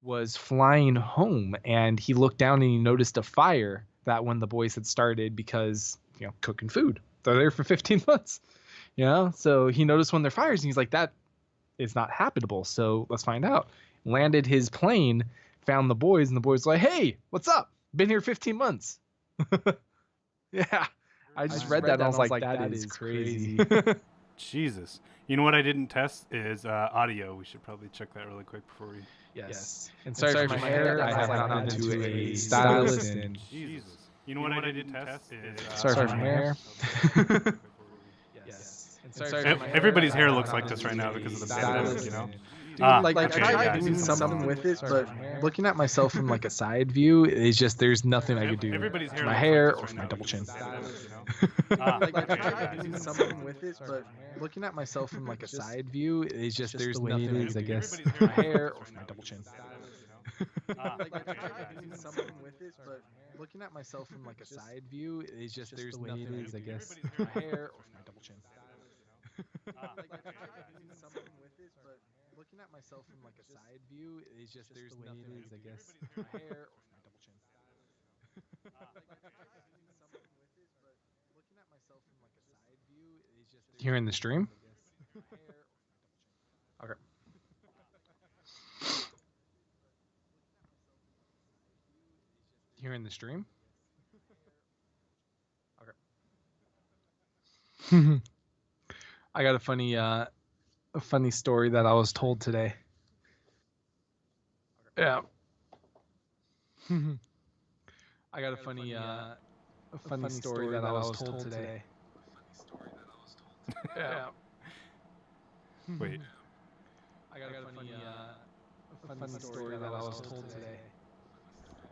was flying home, and he looked down and he noticed a fire that when the boys had started because, cooking food. They're there for 15 months, So he noticed when there fires and he's like, that is not habitable. So let's find out. Landed his plane, found the boys, and the boys were like, hey, what's up? Been here 15 months. Yeah. I just read that and I was like, that is crazy. Jesus. You know what I didn't test is audio. We should probably check that really quick before we... Yes. And sorry for my hair. I have not been to a stylist. And Jesus. You know what I didn't test is... sorry for my hair. Yes. Everybody's hair looks like this right now because of the pandemic, Dude, I tried doing something with it, but looking at myself from like a side view is just, there's nothing I could do to my hair or for my double chin. I tried doing something with it, but looking at myself from like a side view is just, there's nothing it is, I guess, my hair or for my double chin. I tried doing something with it, but looking at myself from like a side view is just, there's nothing it is, I guess, my hair or for my double chin. I tried doing something with it, but looking at myself from like a side view is just, there's nothing it is, I guess, my hair or for my double chin. Here in the stream? Okay. Here in the stream? Okay. I got a funny story that I was told today. Yeah. I got a funny story that I was told today. Yeah. Wait. I got a funny story that I was told today.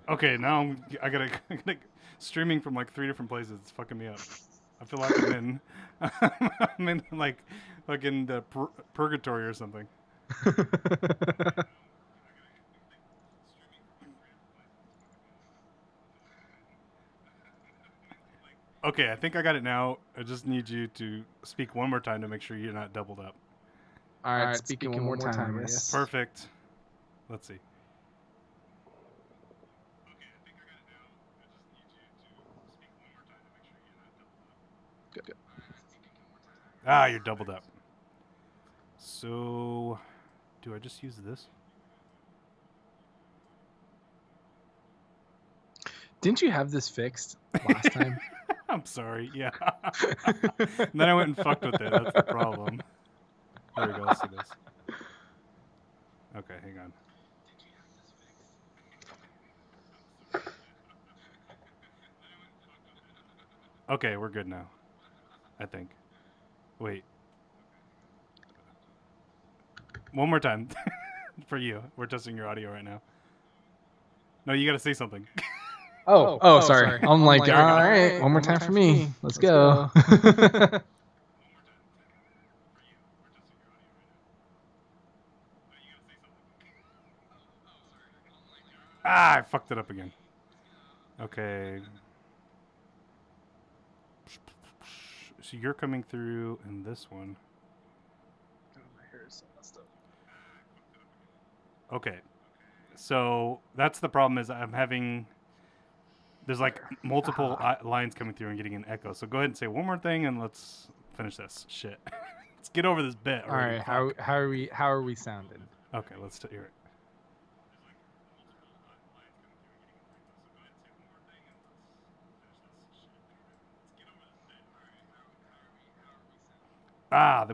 Okay, now I gotta streaming from like 3 different places. It's fucking me up. I feel like I'm in like fucking the purgatory or something. Okay, I think I got it now. I just need you to speak one more time to make sure you're not doubled up. All right, speaking one more time. Yes. Perfect. Let's see. Good. Ah, you're doubled up. So, do I just use this? Didn't you have this fixed last time? I'm sorry, yeah. And then I went and fucked with it. That's the problem. There we go, let's see this. Okay, hang on. Okay, we're good now. I think. Wait. One more time. For you. We're testing your audio right now. No, you gotta say something. Oh, sorry. I'm like, all right, one more time for me. Let's go. I fucked it up again. Okay. So you're coming through in this one. My hair is so messed up. Okay. So that's the problem is there's like multiple lines coming through and getting an echo. So go ahead and say one more thing and let's finish this shit. Let's get over this bit. All right. How are we sounding? Okay, let's hear it.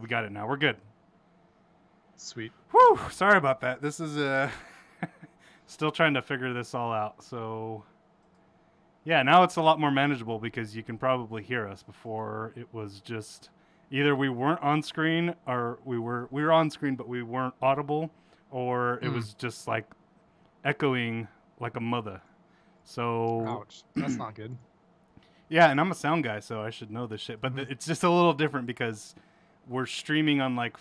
We got it now. We're good. Sweet. Whew. Sorry about that. This is still trying to figure this all out. So yeah, now it's a lot more manageable because you can probably hear us. Before it was just either we weren't on screen or we were on screen but we weren't audible, or it was just like echoing like a mother. So ouch, that's not good. Yeah, and I'm a sound guy, so I should know this shit. But it's just a little different because we're streaming on like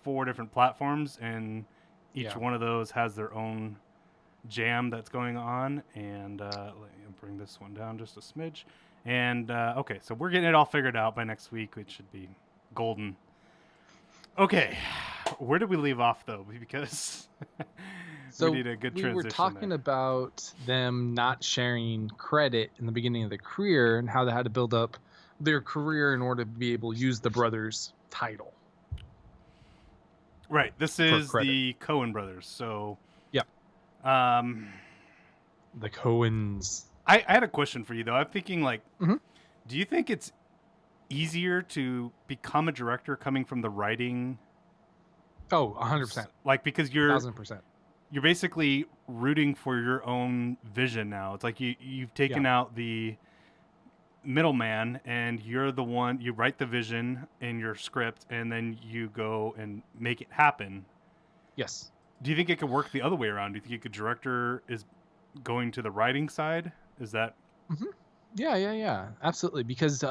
4 different platforms, and each one of those has their own jam that's going on. And let me bring this one down just a smidge. And okay, so we're getting it all figured out. By next week, it should be golden. Okay, where did we leave off though? Because So we need a good we transition were talking there. about them not sharing credit in the beginning of their career and how they had to build up their career in order to be able to use the brothers title. Right. This is the Coen Brothers. So, yeah. The Coens. I had a question for you though. I'm thinking like, mm-hmm. Do you think it's easier to become a director coming from the writing? Oh, 100%. Like, because you're 1,000%. You're basically rooting for your own vision now. It's like you've taken out the middleman, and you're the one, you write the vision in your script, and then you go and make it happen. Yes. Do you think it could work the other way around? Do you think a director is going to the writing side? Is that? Mm-hmm. Yeah, absolutely. Because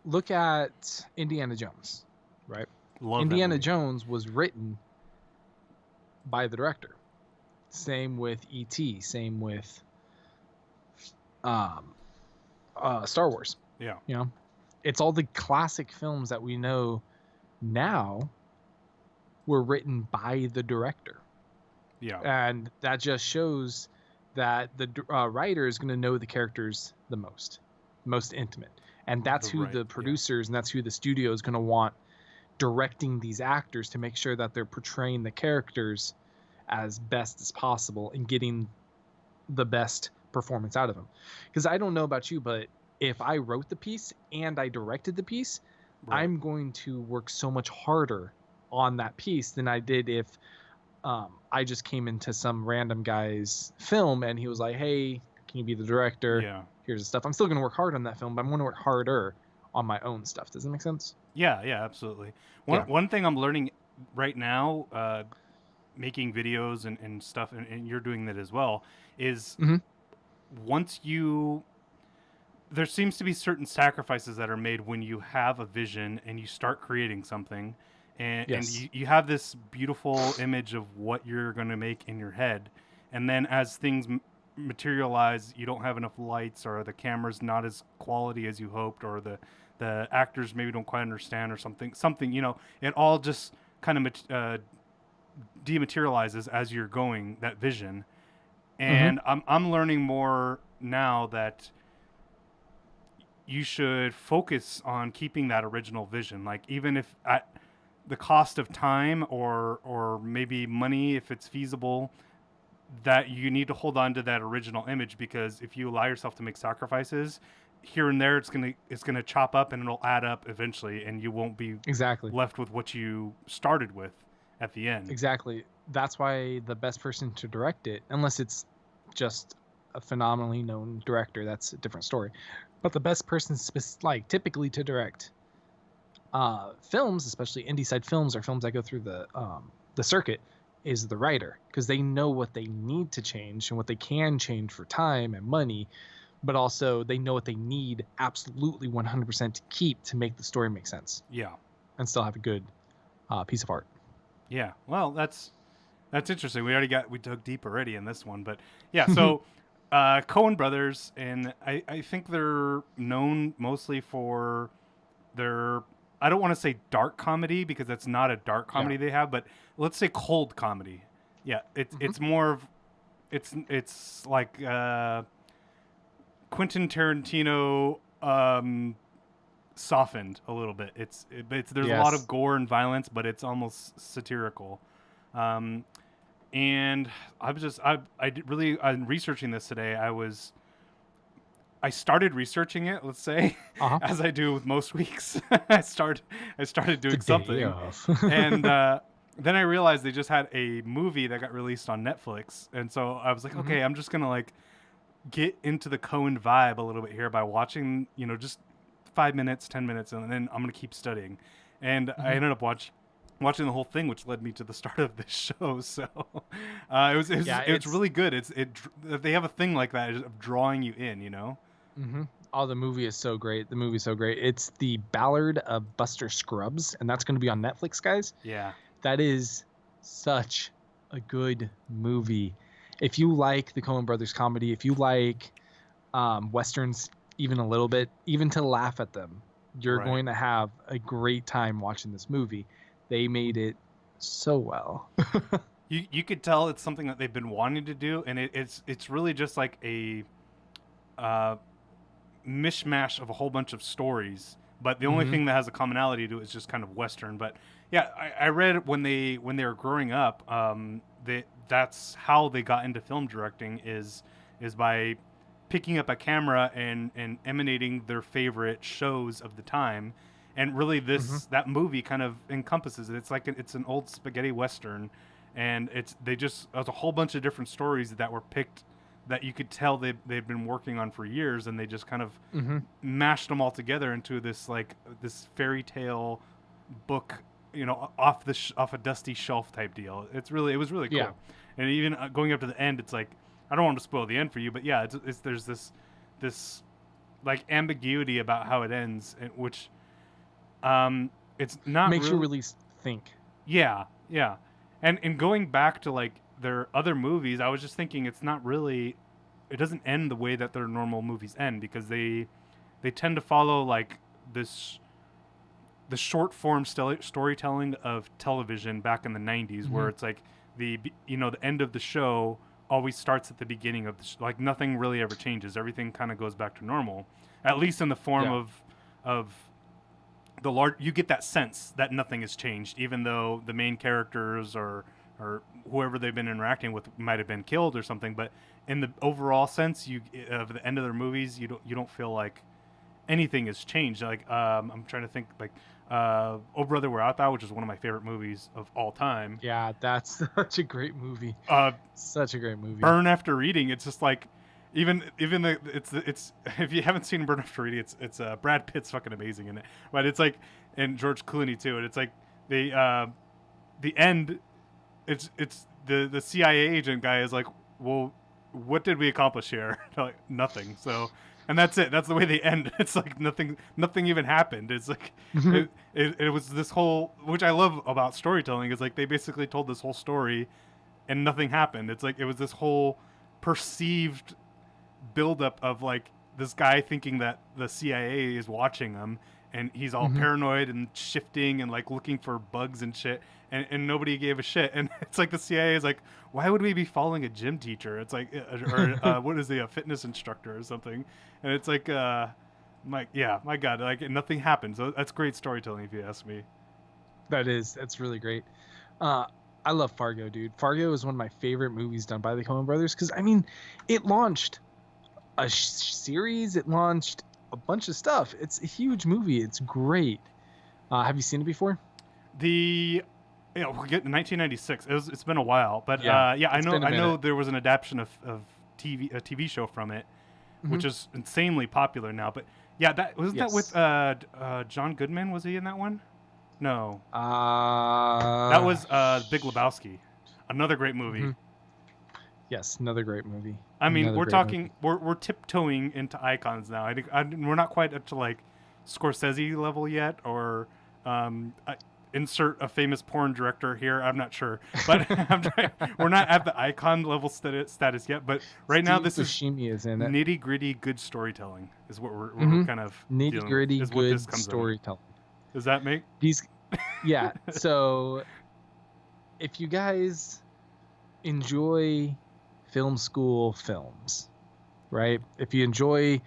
look at Indiana Jones, right? Indiana Jones was written by the director. Same with E.T. Same with Star Wars. Yeah. You know, it's all the classic films that we know now were written by the director. Yeah. And that just shows that the writer is going to know the characters the most intimate. And that's who the producers and that's who the studio is going to want directing these actors to make sure that they're portraying the characters as best as possible and getting the best performance out of them. Because I don't know about you, but if I wrote the piece and I directed the piece, I'm going to work so much harder on that piece than I did if I just came into some random guy's film and he was like, hey, can you be the director? Yeah. Here's the stuff. I'm still going to work hard on that film, but I'm going to work harder on my own stuff. Does that make sense? Yeah, absolutely. One thing I'm learning right now, making videos and stuff, and you're doing that as well, is once there seems to be certain sacrifices that are made when you have a vision and you start creating something, and you have this beautiful image of what you're going to make in your head, and then as things materialize, you don't have enough lights, or the camera's not as quality as you hoped, or the actors maybe don't quite understand, or something, it all just kind of dematerializes as you're going, that vision. And I'm learning more now that you should focus on keeping that original vision, like even if at the cost of time or maybe money, if it's feasible, that you need to hold on to that original image, because if you allow yourself to make sacrifices here and there, it's gonna chop up and it'll add up eventually, and you won't be left with what you started with at the end. Exactly. That's why the best person to direct it, unless it's just a phenomenally known director, that's a different story. But the best person typically to direct films, especially indie side films or films that go through the circuit, is the writer, because they know what they need to change and what they can change for time and money, but also they know what they need absolutely 100% to keep to make the story make sense. Yeah. And still have a good piece of art. Yeah. Well, that's interesting. We dug deep already in this one, but yeah. So, Coen Brothers, and I think they're known mostly for their, I don't want to say dark comedy, because that's not a dark comedy they have, but let's say cold comedy. Yeah. It's more of, it's like Quentin Tarantino softened a little bit. There's a lot of gore and violence, but it's almost satirical. And I'm researching this today. I started researching it, let's say, as I do with most weeks. I started doing something, and then I realized they just had a movie that got released on Netflix, and so I was like, okay, I'm just gonna get into the Coen vibe a little bit here by watching, just 5 minutes, 10 minutes, and then I'm gonna keep studying. And I ended up watching the whole thing, which led me to the start of this show. So it's really good. They have a thing like that of drawing you in, Oh, the movie is so great. It's The Ballad of Buster Scruggs, and that's going to be on Netflix, guys. Yeah. That is such a good movie. If you like the Coen Brothers comedy, if you like Westerns even a little bit, even to laugh at them, you're going to have a great time watching this movie. They made it so well. you could tell it's something that they've been wanting to do, and it's really just like a uh, mishmash of a whole bunch of stories. But the only Mm-hmm. thing that has a commonality to it is just kind of Western. But yeah, I read when they were growing up, that's how they got into film directing is by picking up a camera and emanating their favorite shows of the time. And really, Mm-hmm. that movie kind of encompasses it. It's like it's an old spaghetti western, and there's a whole bunch of different stories that were picked that you could tell they've been working on for years, and they just kind of Mm-hmm. mashed them all together into this fairy tale book, off a dusty shelf type deal. It was really cool. Yeah. And even going up to the end, it's like, I don't want to spoil the end for you, but yeah, it's there's this like ambiguity about how it ends, which it's not Makes you really, really think. yeah, yeah. And going back to like their other movies, I was just thinking it's not really, it doesn't end the way that their normal movies end, because they tend to follow like this the short form storytelling of television back in the 90s, Mm-hmm. where it's like the end of the show always starts at the beginning of like nothing really ever changes, everything kind of goes back to normal, at least in the form Yeah. of the large. You get that sense that nothing has changed, even though the main characters or whoever they've been interacting with might have been killed or something. But in the overall sense, of the end of their movies, you don't feel like anything has changed. Like I'm trying to think, like Oh Brother Where Art Thou, which is one of my favorite movies of all time. Yeah, that's such a great movie. Uh, Such a great movie. Burn After Reading, it's just like even the it's if you haven't seen Burn After Reading, it's Brad Pitt's fucking amazing in it, but it's like, and George Clooney too, and it's like the end, it's the CIA agent guy is like, well, what did we accomplish here? Like, nothing. So, and that's it. That's the way they end. It's like nothing even happened. It's like it was this whole, which I love about storytelling, is like they basically told this whole story and nothing happened. It's like it was this whole perceived buildup of like this guy thinking that the CIA is watching him, and he's all Mhm. paranoid and shifting and like looking for bugs and shit, and nobody gave a shit. And it's like the CIA is like, why would we be following a gym teacher? It's like, or what is he, a fitness instructor or something? And it's like, my God, like nothing happened. So that's great storytelling, if you ask me. That's really great. Uh, I love Fargo, dude. Fargo is one of my favorite movies done by the Coen Brothers, because I mean, it launched a series. It launched a bunch of stuff. It's a huge movie. It's great. Have you seen it before? We'll get in 1996. It's been a while, but Yeah, I it's know been a minute. there was an adaptation of a TV show from it, which Mhm. is insanely popular now. But yeah, that wasn't that with Yes. John Goodman. Was he in that one? No, that Uh, was Big Lebowski, another great movie. mhm. Yes, another great movie. I mean, Another we're great talking, movie. we're tiptoeing into icons now. We're not quite up to like Scorsese level yet, or insert a famous porn director here. I'm not sure, but we're not at the icon level status yet. But right now, Steve this is Buscemi is in it. nitty gritty good storytelling is what we're Mhm. kind of Nitty dealing with, gritty is what good this comes under. storytelling. Does that make? These, yeah. So, if you guys enjoy film school films, right? If you enjoy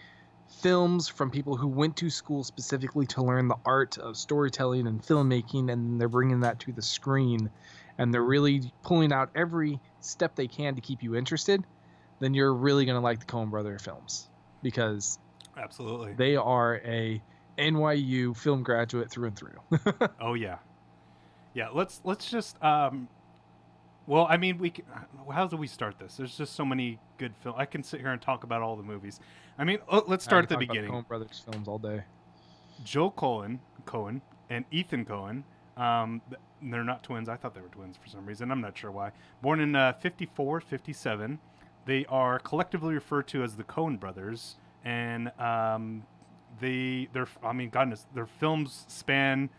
films from people who went to school specifically to learn the art of storytelling and filmmaking, and they're bringing that to the screen, and they're really pulling out every step they can to keep you interested, then you're really going to like the Coen Brother films, because Absolutely. they are a NYU film graduate through and through. Oh yeah, yeah. Let's just well, I mean, how do we start this? There's just so many good films. I can sit here and talk about all the movies. I mean, let's I start at can the talk about beginning. Coen Brothers films all day. Joe Cohen, and Ethan Cohen. They're not twins. I thought they were twins for some reason. I'm not sure why. Born in 54, 57. They are collectively referred to as the Coen Brothers, and I mean, goodness, their films span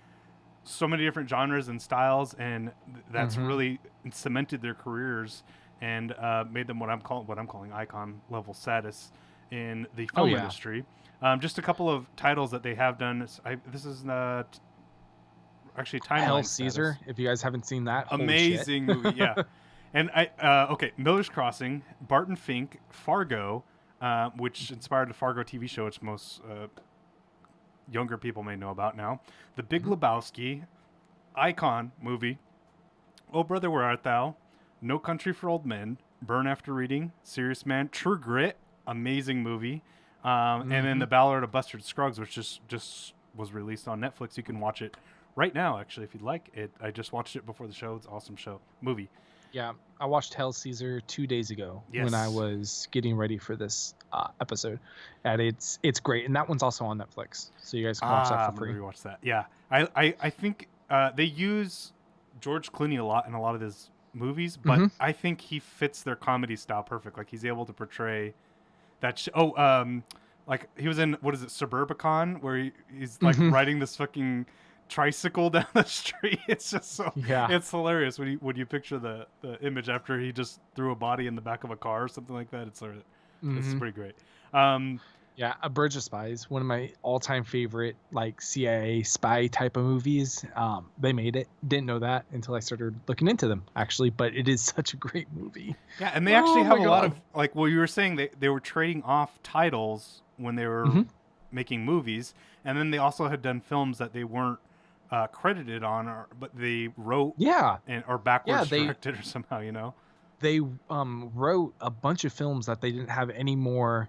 so many different genres and styles, and that's Mhm. really cemented their careers and made them what I'm calling icon level status in the Oh film yeah. industry. Just a couple of titles that they have done. This is actually timeline Hell status. Caesar. If you guys haven't seen that, holy shit. Amazing movie, yeah. And okay, Miller's Crossing, Barton Fink, Fargo, which inspired the Fargo TV show, which most younger people may know about now. The Big Lebowski, Icon movie, Oh Brother Where Art Thou, No Country for Old Men, Burn After Reading, Serious Man, True Grit, amazing movie, and then The Ballad of Buster Scruggs, which just was released on Netflix. You can watch it right now, actually, if you'd like it. I just watched it before the show. It's an awesome movie. Yeah, I watched Hail Caesar 2 days ago when I was getting ready for this episode, and it's great. And that one's also on Netflix, so you guys can watch that for free. I'm gonna rewatch that. Yeah, I think they use George Clooney a lot in a lot of his movies, but I think he fits their comedy style perfect. Like he's able to portray that. Like he was in, what is it, Suburbicon, where he's like riding this fucking tricycle down the street. It's just so it's hilarious when you picture the image after he just threw a body in the back of a car or something like that. It's pretty great. Yeah, A Bridge of Spies, one of my all-time favorite like CIA spy type of movies. They made it. Didn't know that until I started looking into them, actually, but it is such a great movie. Yeah, and they actually have a lot of, like, well, you were saying they were trading off titles when they were making movies, and then they also had done films that they weren't credited on, but they wrote or backwards directed or somehow, you know. They wrote a bunch of films that they didn't have any more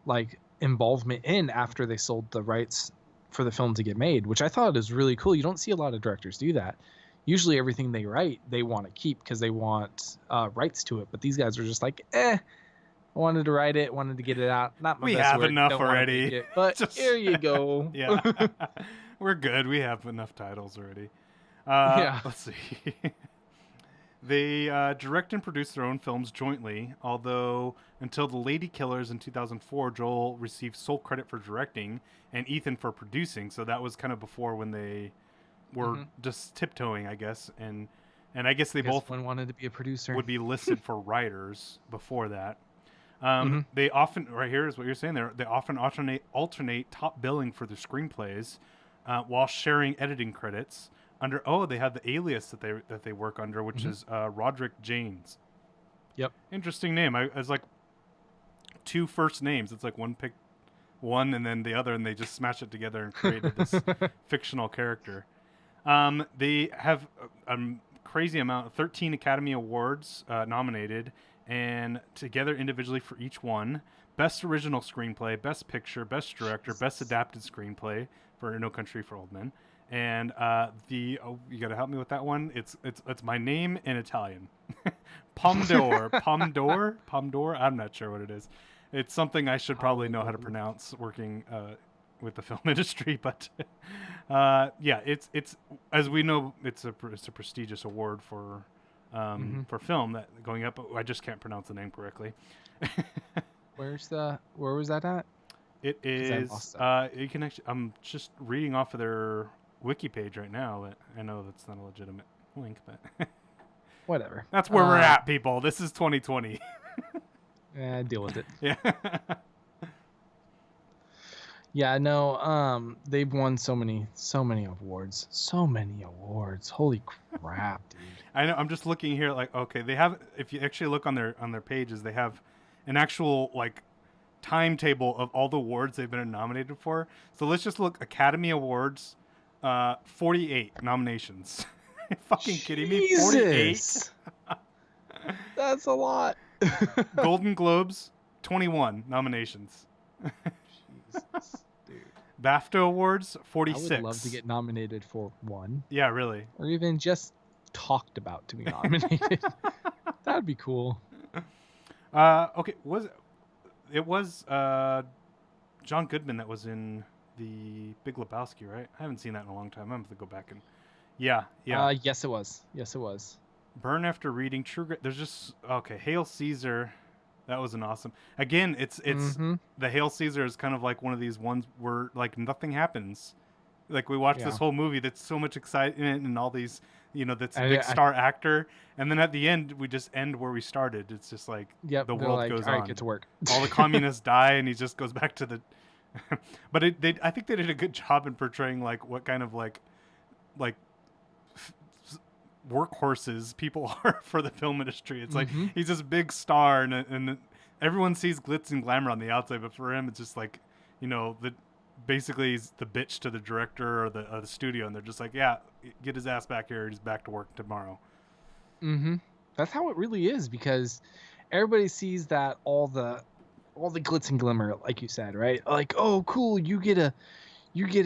like involvement in after they sold the rights for the film to get made, which I thought is really cool. You don't see a lot of directors do that. Usually everything they write they want to keep because they want rights to it, but these guys are just like, I wanted to write it, wanted to get it out. Not my we best have work, enough already, but here you go. Yeah. We're good. We have enough titles already. Let's see. They direct and produce their own films jointly, although until The Lady Killers in 2004, Joel received sole credit for directing and Ethan for producing. So that was kind of before when they were just tiptoeing, I guess. And I guess they both one wanted to be a producer. Would be listed for writers before that. They often, right here is what you're saying there, they often alternate top billing for their screenplays while sharing editing credits. They have the alias that they work under, which is Roderick Janes. Yep. Interesting name. It's like two first names. It's like one picked one and then the other, and they just smashed it together and created this fictional character. They have a crazy amount, 13 Academy Awards nominated, and together individually for each one. Best Original Screenplay, Best Picture, Best Director, Best Adapted Screenplay for No Country for Old Men. And you got to help me with that one. It's my name in Italian. Pomdor. I'm not sure what it is. It's something I should probably know how to pronounce working with the film industry, but it's as we know, it's a prestigious award for film that going up. I just can't pronounce the name correctly. Where was that at? It is. You can actually. I'm just reading off of their wiki page right now, but I know that's not a legitimate link, but whatever. That's where we're at, people. This is 2020. Deal with it. Yeah. Yeah, no, they've won so many awards. So many awards. Holy crap, dude. I know. I'm just looking here like, okay, they have, if you actually look on their pages, they have an actual like timetable of all the awards they've been nominated for. So let's just look. Academy Awards, 48 nominations. Are you fucking kidding me? 48. That's a lot. Golden Globes, 21 nominations. Jesus, dude. BAFTA Awards, 46. I would love to get nominated for one. Yeah, really. Or even just talked about to be nominated. That'd be cool. Okay, it was John Goodman that was in the Big Lebowski, right? I haven't seen that in a long time. I'm going to have to go back and... Yeah. Yes, it was. Burn After Reading, True Grit. There's just... Okay, Hail Caesar. That was an awesome... Again, it's the Hail Caesar is kind of like one of these ones where like nothing happens. Like we watched this whole movie that's so much excitement and all these, that's a big star actor. And then at the end, we just end where we started. It's just like the world goes on. All right, get to work. All the communists die and he just goes back to the... But I think they did a good job in portraying like what kind of like workhorses people are for the film industry. It's like Mm-hmm. he's this big star, and everyone sees glitz and glamour on the outside, but for him, it's just like, basically he's the bitch to the director or the studio, and they're just like, yeah, get his ass back here. He's back to work tomorrow. Mm-hmm. That's how it really is, because everybody sees that all the glitz and glimmer, like you said, right? Like, oh, cool, you get to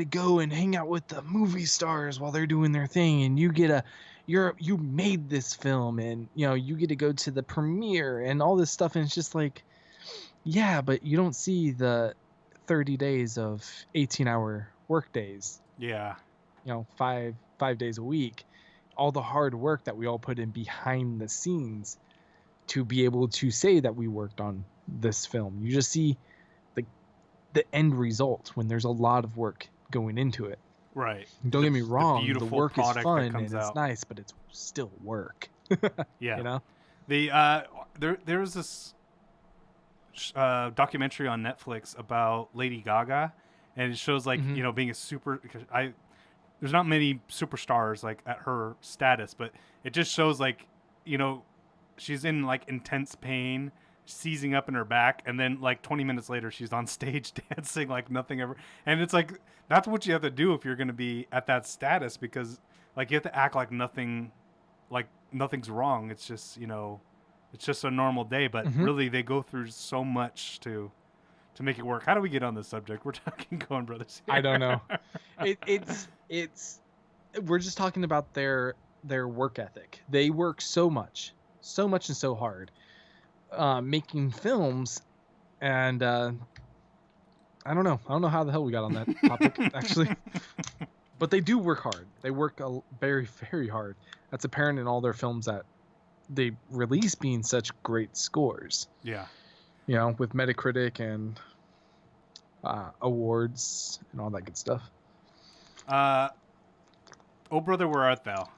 go and hang out with the movie stars while they're doing their thing, and you made this film, and you get to go to the premiere and all this stuff, and it's just like, yeah, but you don't see the 30 days of 18-hour work days. Yeah. 5 days a week, all the hard work that we all put in behind the scenes to be able to say that we worked on this film. You just see the end result when there's a lot of work going into it. Right. Don't get me wrong, the work is fun and it's out. nice, but it's still work. Yeah. There was this documentary on Netflix about Lady Gaga, and it shows like being a super. There's not many superstars like at her status, but it just shows like she's in like intense pain, seizing up in her back, and then like 20 minutes later she's on stage dancing like nothing ever. And it's like that's what you have to do if you're going to be at that status, because like you have to act like nothing's wrong. It's just it's just a normal day, but really they go through so much to make it work. How do we get on this subject? We're talking Coen Brothers here. I don't know. We're just talking about their work ethic. They work so much and so hard making films, and I don't know how the hell we got on that topic actually. But they do work hard. They work very, very hard. That's apparent in all their films that they release being such great scores. Yeah. With Metacritic and awards and all that good stuff. Oh Brother, Where Art Thou?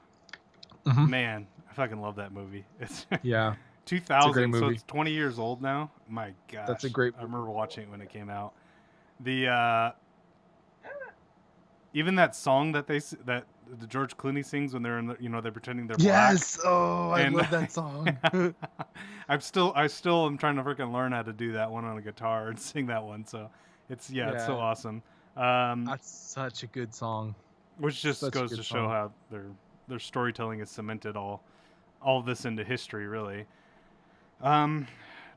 Mm-hmm. Man, I fucking love that movie. It's it's 2000, a great movie. so it's 20 years old now. My gosh. That's a great movie. I remember watching it when it came out. The even that song that the George Clooney sings when they're in the, they're pretending they're black. Yes. Oh, I love that song. I still am trying to freaking learn how to do that one on a guitar and sing that one. So it's so awesome. That's such a good song. Which just goes to show how their storytelling has cemented all this into history, really.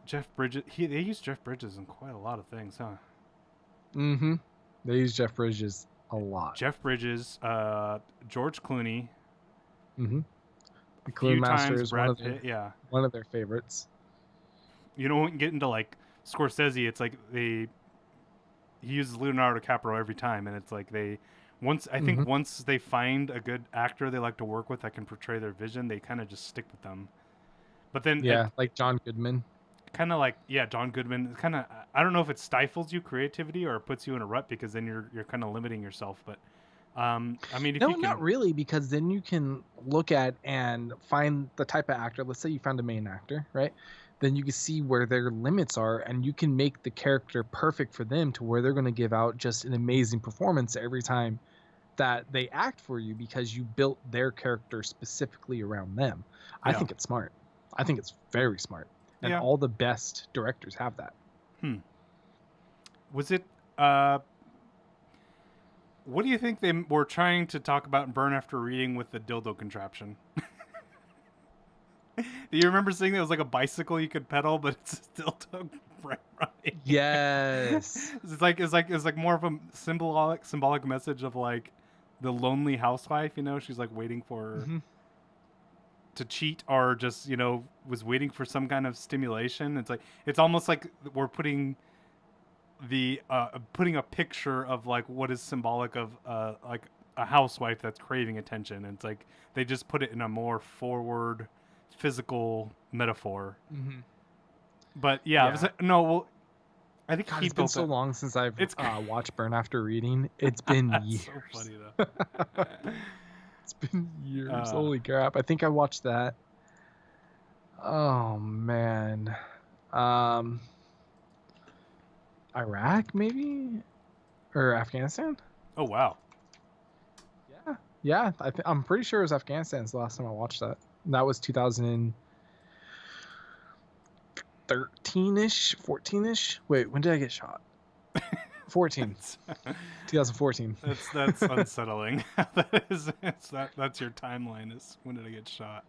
Jeff Bridges, they use Jeff Bridges in quite a lot of things, huh? Mm-hmm. They use Jeff Bridges a lot. Jeff Bridges, George Clooney. Mm-hmm. The Clooney Master is one of their favorites. When we get into like Scorsese, it's like he uses Leonardo DiCaprio every time, and it's like once they find a good actor they like to work with that can portray their vision, they kind of just stick with them. But then like John Goodman. Kind of like John Goodman. Kind of, I don't know if it stifles you creativity or it puts you in a rut, because then you're kind of limiting yourself. But I mean, not really, because then you can look at and find the type of actor. Let's say you found a main actor, right? Then you can see where their limits are, and you can make the character perfect for them to where they're going to give out just an amazing performance every time that they act for you, because you built their character specifically around them. I think it's smart. I think it's very smart. And all the best directors have that. Was it... what do you think they were trying to talk about in Burn After Reading with the dildo contraption? Do you remember seeing that it was like a bicycle you could pedal, but it's still right? Yes. It's like more of a symbolic message of like the lonely housewife. She's like waiting for to cheat, or just was waiting for some kind of stimulation. It's almost like we're putting a picture of like what is symbolic of like a housewife that's craving attention. And it's like they just put it in a more forward physical metaphor. But I was like, no, well, I think it's been so long since I've watched Burn After Reading. It's been years. So funny though. It's been years. Holy crap. I think I watched that. Oh, man. Iraq, maybe? Or Afghanistan? Oh, wow. Yeah. Yeah, I'm pretty sure it was Afghanistan's the last time I watched that. And that was 2013-ish, 14-ish. Wait, when did I get shot? 14. 2014. That's unsettling. That's your timeline. Is when did I get shot?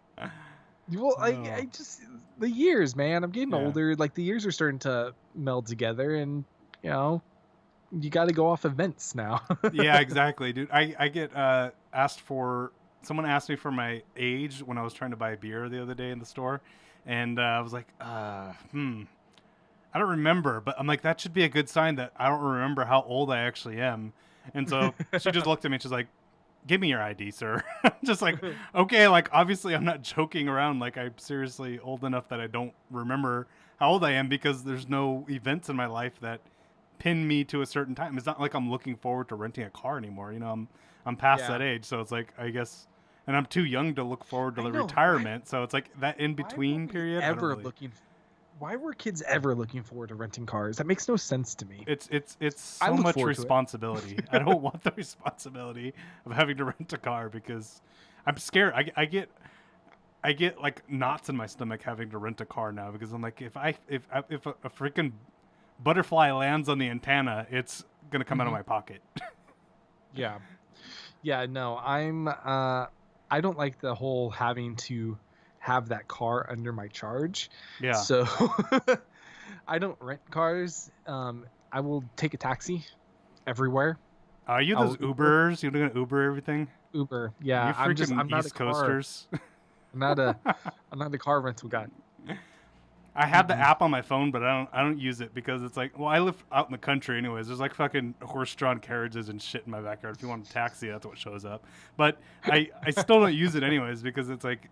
Well, I just the years, man. I'm getting Yeah. older. Like the years are starting to meld together, and you know, you got to go off events now. Yeah, exactly, dude. I get asked for. Someone asked me for my age when I was trying to buy a beer the other day in the store, and I was like, I don't remember, but I'm like, that should be a good sign that I don't remember how old I actually am. And so she just looked at me and she's like, give me your ID, sir. I'm just like, okay, like obviously I'm not joking around. Like I'm seriously old enough that I don't remember how old I am because there's no events in my life that pin me to a certain time. It's not like I'm looking forward to renting a car anymore. You know, I'm past that age, so it's like I guess, and I'm too young to look forward to the retirement. So it's like that in between period. Why were kids ever looking forward to renting cars? That makes no sense to me. It's so much responsibility. I don't want the responsibility of having to rent a car because I'm scared. I get like knots in my stomach having to rent a car now because I'm like if a freaking butterfly lands on the antenna, it's gonna come out of my pocket. Yeah. No, I don't like the whole having to have that car under my charge. Yeah. So I don't rent cars. I will take a taxi everywhere. Are you those Ubers? You're gonna Uber everything? Uber. Yeah. I'm not East Coasters. I'm not a car rental guy. I have the app on my phone, but I don't use it because it's like, well, I live out in the country anyways. There's like fucking horse-drawn carriages and shit in my backyard. If you want a taxi, that's what shows up. But I still don't use it anyways because it's like,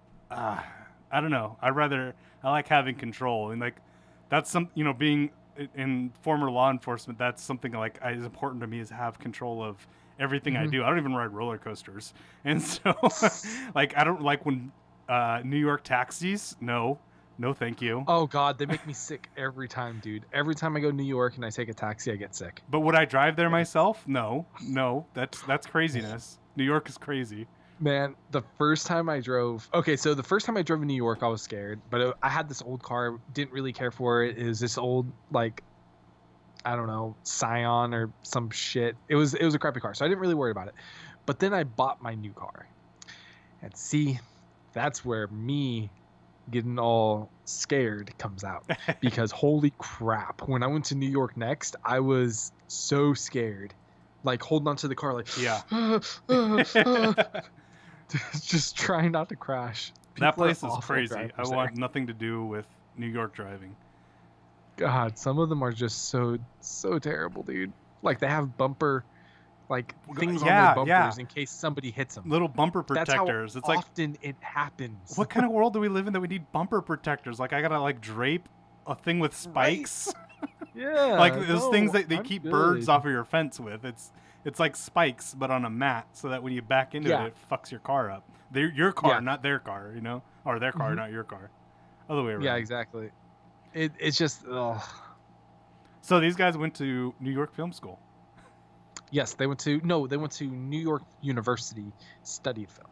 I don't know. I like having control and like that's some, you know, being in former law enforcement. That's something like as important to me is have control of everything I do. I don't even ride roller coasters, and so like I don't like when New York taxis. No, thank you. Oh God, they make me sick every time, dude. Every time I go to New York and I take a taxi, I get sick. But would I drive there myself? No, that's craziness. New York is crazy. Man, the first time I drove in New York, I was scared. But I had this old car, didn't really care for it. It was this old, like, I don't know, Scion or some shit. It was a crappy car, so I didn't really worry about it. But then I bought my new car, and see, that's where me getting all scared comes out because holy crap, when I went to New York next, I was so scared, like holding onto the car like just trying not to crash. That place is crazy. I want nothing to do with New York driving. God, some of them are just so terrible, dude. Like they have bumper things on their bumpers in case somebody hits them. Little bumper protectors. That's how often it happens. What kind of world do we live in that we need bumper protectors? Like I gotta like drape a thing with spikes. Right? Yeah. Like those things that they keep birds off of your fence with. It's like spikes but on a mat so that when you back into it fucks your car up. Your car, not their car, you know? Or their car, not your car. Other way around. Yeah, exactly. It's just So these guys went to New York Film School. Yes, they went to New York University, studied film,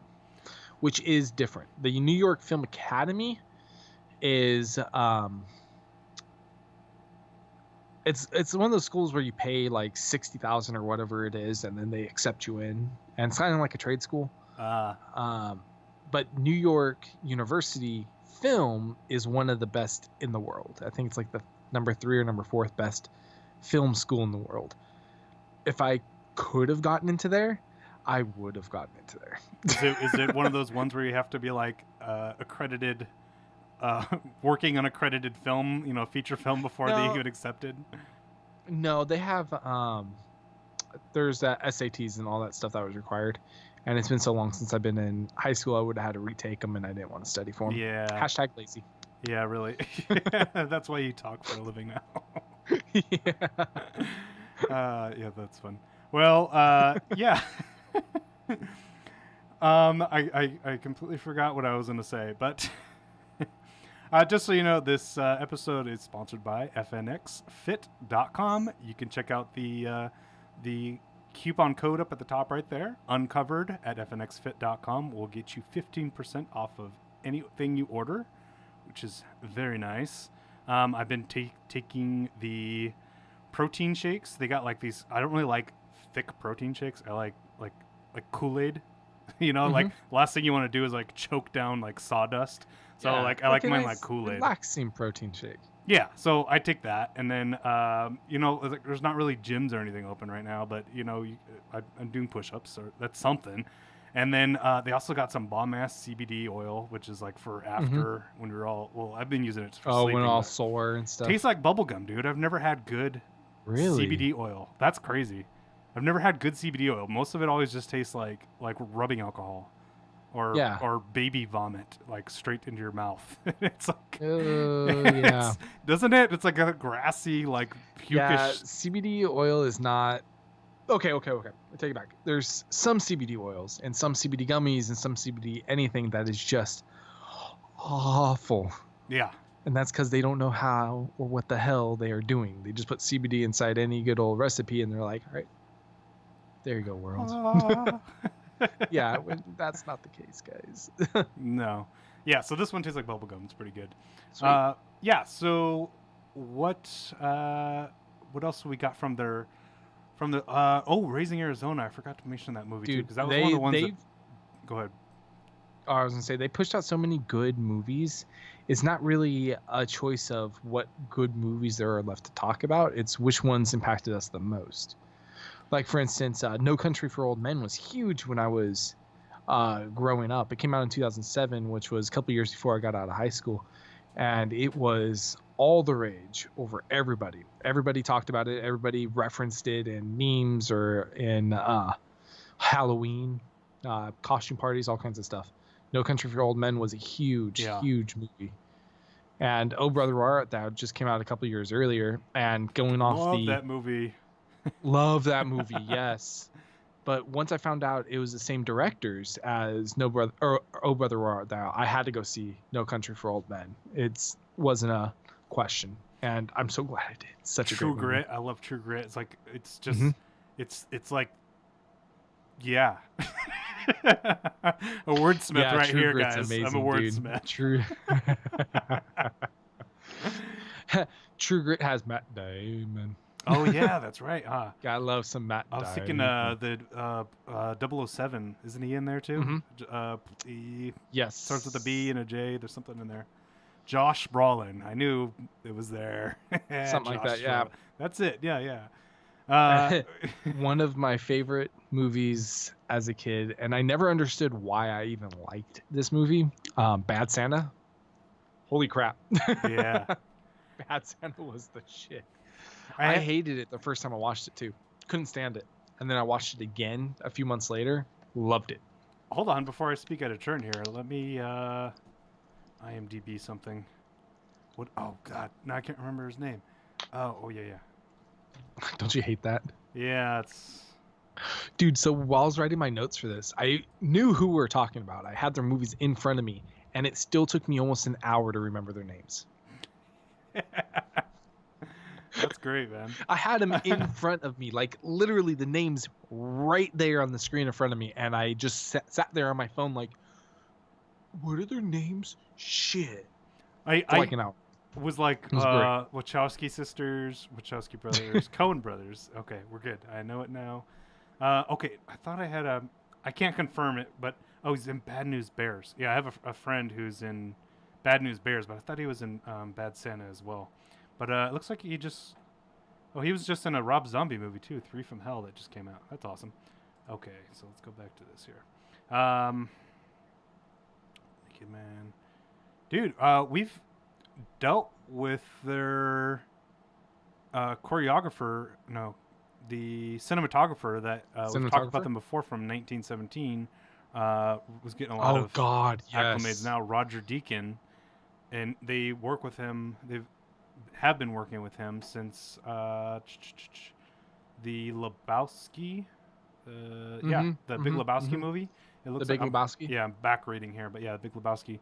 which is different. The New York Film Academy is it's one of those schools where you pay like $60,000 or whatever it is, and then they accept you in, and it's kind of like a trade school. But New York University Film is one of the best in the world. I think it's like the number 3 or number 4th best film school in the world. If I could have gotten into there, I would have gotten into there. Is it one of those ones where you have to be like accredited, working on accredited film, you know, feature film before they get accepted? No, they have, there's SATs and all that stuff that was required. And it's been so long since I've been in high school, I would have had to retake them, and I didn't want to study for them. Yeah. Hashtag lazy. Yeah, really. That's why you talk for a living now. Yeah. Yeah, that's fun. Well, yeah. I completely forgot what I was going to say, but just so you know, this episode is sponsored by FNXFit.com. You can check out the coupon code up at the top right there, uncovered at fnxfit.com, will get you 15% off of anything you order, which is very nice. I've been taking the protein shakes. They got like these. I don't really like thick protein shakes. I like Kool-Aid. Like last thing you want to do is like choke down like sawdust. So I like mine like Kool-Aid. Relaxing protein shake. Yeah, so I take that, and then there's not really gyms or anything open right now, but I'm doing push-ups, so that's something. And then they also got some bomb ass CBD oil, which is like for after when we're all. Well, I've been using it for sleeping. When we're all sore and stuff. Tastes like bubblegum, dude. I've never had good CBD oil. That's crazy. I've never had good CBD oil. Most of it always just tastes like rubbing alcohol, or baby vomit, like straight into your mouth. It's like, doesn't it? It's like a grassy, like pukish. Yeah, CBD oil is not. Okay. I take it back. There's some CBD oils and some CBD gummies and some CBD anything that is just awful. Yeah. And that's because they don't know how or what the hell they are doing. They just put CBD inside any good old recipe and they're like, all right, there you go, world. Yeah, that's not the case, guys. No. Yeah, so this one tastes like bubblegum. It's pretty good. Sweet. Yeah, so what else we got from the Raising Arizona. I forgot to mention that movie too, because that was one of the ones Go ahead. I was gonna say they pushed out so many good movies. It's not really a choice of what good movies there are left to talk about. It's which ones impacted us the most. Like for instance, No Country for Old Men was huge when I was growing up. It came out in 2007, which was a couple years before I got out of high school, and it was all the rage over everybody. Everybody talked about it. Everybody referenced it in memes or in Halloween costume parties, all kinds of stuff. No Country for Old Men was a huge movie. And Oh Brother Where Art Thou just came out a couple years earlier, and going off Love that movie. Love that movie, yes. But once I found out it was the same directors as Oh Brother Where Art Thou, I had to go see No Country for Old Men. It wasn't a question, and I'm so glad I did. Such a True great Grit. movie. I love True Grit. It's like it's just it's like a wordsmith right True here, Grit's guys. amazing, I'm a wordsmith. True Grit has Matt Damon. Oh yeah, that's right. Gotta love some Matt Damon. I was thinking the 007. Isn't he in there too? He Yes. starts with a B and a J. There's something in there. Josh Brolin. I knew it was there. Something like that. Yeah. That's it. Yeah. One of my favorite movies as a kid, and I never understood why I even liked this movie. Bad Santa. Holy crap. Yeah. Bad Santa was the shit. I hated it the first time I watched it too. Couldn't stand it. And then I watched it again a few months later. Loved it. Hold on, before I speak out of turn here, let me IMDb something. What? Oh God, now I can't remember his name. Oh yeah. Don't you hate that? Yeah, it's. Dude, so while I was writing my notes for this, I knew who we were talking about. I had their movies in front of me, and it still took me almost an hour to remember their names. That's great, man. I had them in front of me, like literally the names right there on the screen in front of me, and I just sat there on my phone like, what are their names? Shit. Like an hour. Was like Wachowski sisters, Wachowski brothers, Coen Brothers. Okay, we're good. I know it now. Okay, I thought I had I can't confirm it, but he's in Bad News Bears. Yeah, I have a friend who's in Bad News Bears, but I thought he was in Bad Santa as well. But it looks like he was just in a Rob Zombie movie too, 3 from Hell, that just came out. That's awesome. Okay, so let's go back to this here. Naked Man. Dude, we've dealt with their cinematographer that we've talked about them before from 1917. Was getting a lot of acclimates now. Roger Deakins, and they work with him. Have been working with him since the Lebowski, the Big Lebowski movie. It looks the Big Lebowski. Yeah, I'm back reading here, but yeah, Big Lebowski.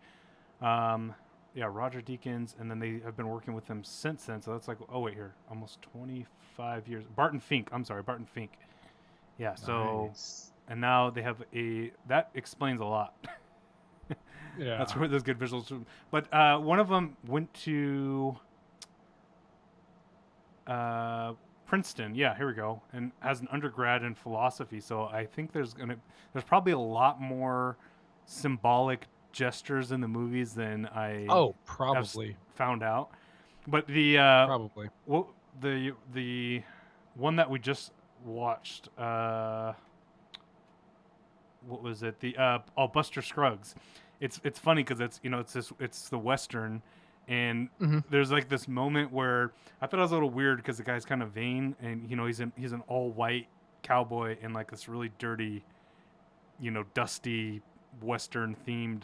Roger Deakins, and then they have been working with him since then. So that's like, almost 25 years. Barton Fink. Yeah. So, Nice. and now they have that explains a lot. Yeah. That's where those good visuals. But one of them went to Princeton. Yeah, here we go, and has an undergrad in philosophy. So I think there's probably a lot more symbolic gestures in the movies than I probably found out. But the probably the one that we just watched, what was it? Buster Scruggs. It's funny because it's the Western, and there's like this moment where I thought it was a little weird because the guy's kind of vain, and he's an all white cowboy in like this really dirty, dusty Western themed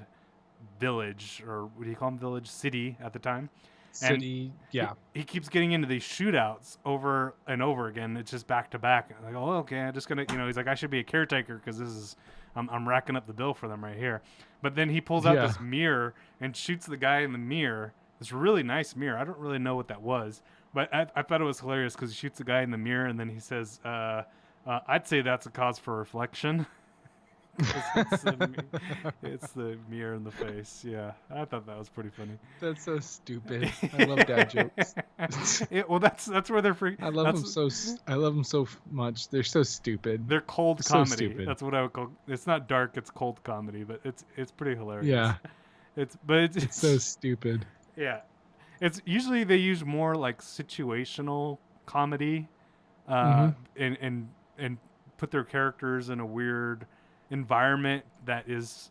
village, or what do you call them? Village, city at the time. City, yeah. He keeps getting into these shootouts over and over again. It's just back to back. Like, oh, okay, I'm just gonna, he's like, I should be a caretaker because I'm racking up the bill for them right here. But then he pulls out this mirror and shoots the guy in the mirror. This really nice mirror. I don't really know what that was, but I thought it was hilarious because he shoots the guy in the mirror and then he says, I'd say that's a cause for reflection. It's the mirror in the face. Yeah, I thought that was pretty funny. That's so stupid. I love dad jokes. Well, that's where they're free. I love them so. I love them so much. They're so stupid. They're cold comedy. So stupid. That's what I would call. It's not dark. It's cold comedy, but it's pretty hilarious. Yeah. It's so stupid. Yeah, it's usually they use more like situational comedy, and put their characters in a weird environment that is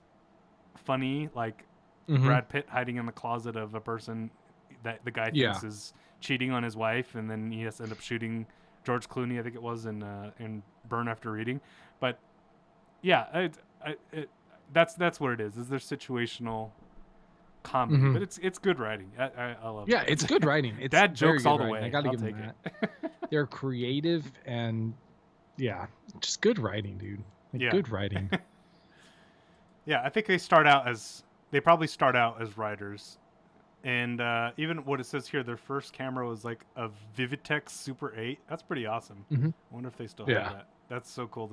funny, like Brad Pitt hiding in the closet of a person that the guy thinks is cheating on his wife, and then he has to end up shooting George Clooney, I think it was, in Burn After Reading. But yeah, that's what it is. Is there situational comedy? But it's good writing. I love it. Yeah, it's good writing. It's dad jokes all the way. I gotta give them that. They're creative and just good writing, dude. Good writing. Yeah, I think they probably start out as writers, and even what it says here, their first camera was like a Vivitex Super 8. That's pretty awesome. I wonder if they still have that. That's so cool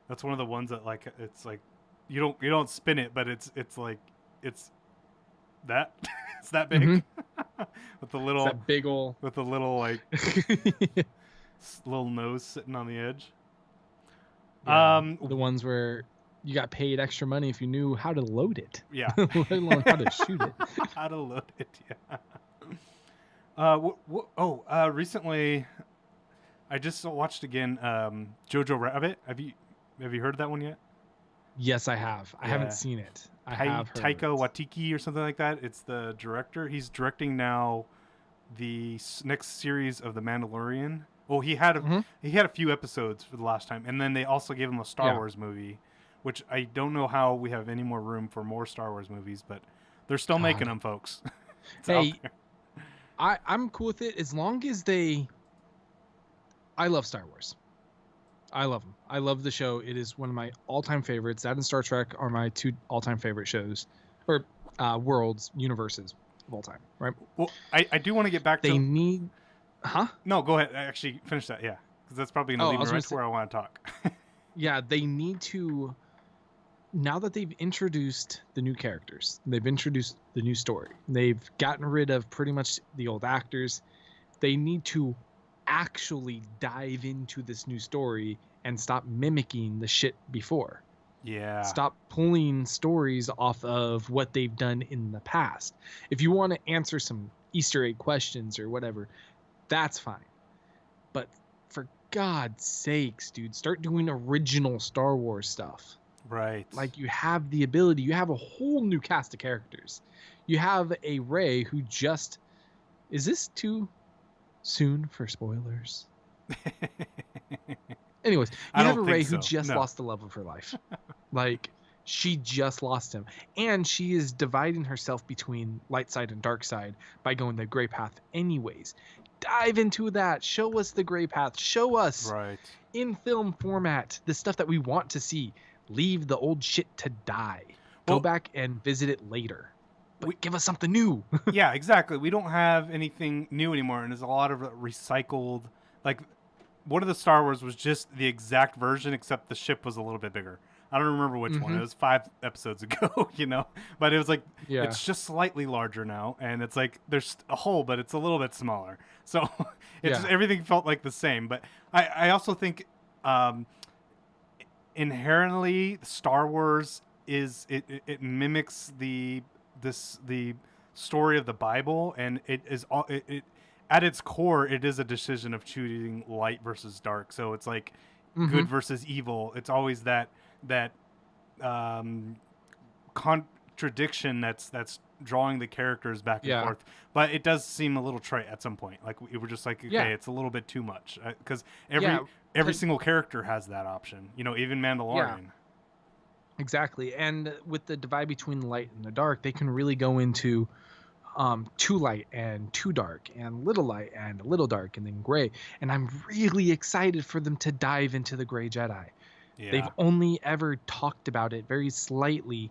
that's one of the ones that like it's like you don't spin it, but it's like it's that it's that big with the little that big ol' with the little like little nose sitting on the edge. The ones where you got paid extra money if you knew how to load it. Yeah. Let alone how to shoot it. How to load it, yeah. Recently, I just watched again Jojo Rabbit. Have you heard of that one yet? Yes, I have. I haven't seen it. I have heard Taika Waititi or something like that. It's the director. He's directing now the next series of The Mandalorian. Well, he had a few episodes for the last time, and then they also gave him a Star Wars movie, which I don't know how we have any more room for more Star Wars movies, but they're still making them, folks. Hey, I'm cool with it as long as they. I love Star Wars. I love them. I love the show. It is one of my all-time favorites. That and Star Trek are my two all-time favorite shows, or worlds, universes of all time. Right. Well, I do want to get back to. They need. Huh? No, go ahead. Actually, finish that. Yeah, because that's probably going to lead me right to where I want to talk. Yeah, they need to. Now that they've introduced the new characters, they've introduced the new story, they've gotten rid of pretty much the old actors, they need to actually dive into this new story and stop mimicking the shit before. Yeah. Stop pulling stories off of what they've done in the past. If you want to answer some Easter egg questions or whatever, that's fine. But for God's sakes, dude, start doing original Star Wars stuff. Right. Like, you have the ability. You have a whole new cast of characters. You have a Rey who just... Is this too soon for spoilers? Anyways, you have a Rey who just lost the love of her life. Like, she just lost him. And she is dividing herself between light side and dark side by going the gray path anyways. Dive into that. Show us the gray path. Show us in film format the stuff that we want to see. Leave the old shit to die. Go back and visit it later. But give us something new. Yeah, exactly. We don't have anything new anymore, and there's a lot of recycled. Like, one of the Star Wars was just the exact version, except the ship was a little bit bigger. I don't remember which one. It was 5 episodes ago, but it was like, it's just slightly larger now. And it's like, there's a hole, but it's a little bit smaller. So it's just, everything felt like the same. But I also think inherently Star Wars it mimics the story of the Bible. And it is at its core, it is a decision of choosing light versus dark. So it's like good versus evil. It's always that contradiction that's drawing the characters back and forth. But it does seem a little trite at some point. Like we were just like, okay, it's a little bit too much, because every single character has that option. Even Mandalorian. Yeah. Exactly, and with the divide between the light and the dark, they can really go into too light and too dark, and little light and a little dark, and then gray. And I'm really excited for them to dive into the Gray Jedi. Yeah. They've only ever talked about it very slightly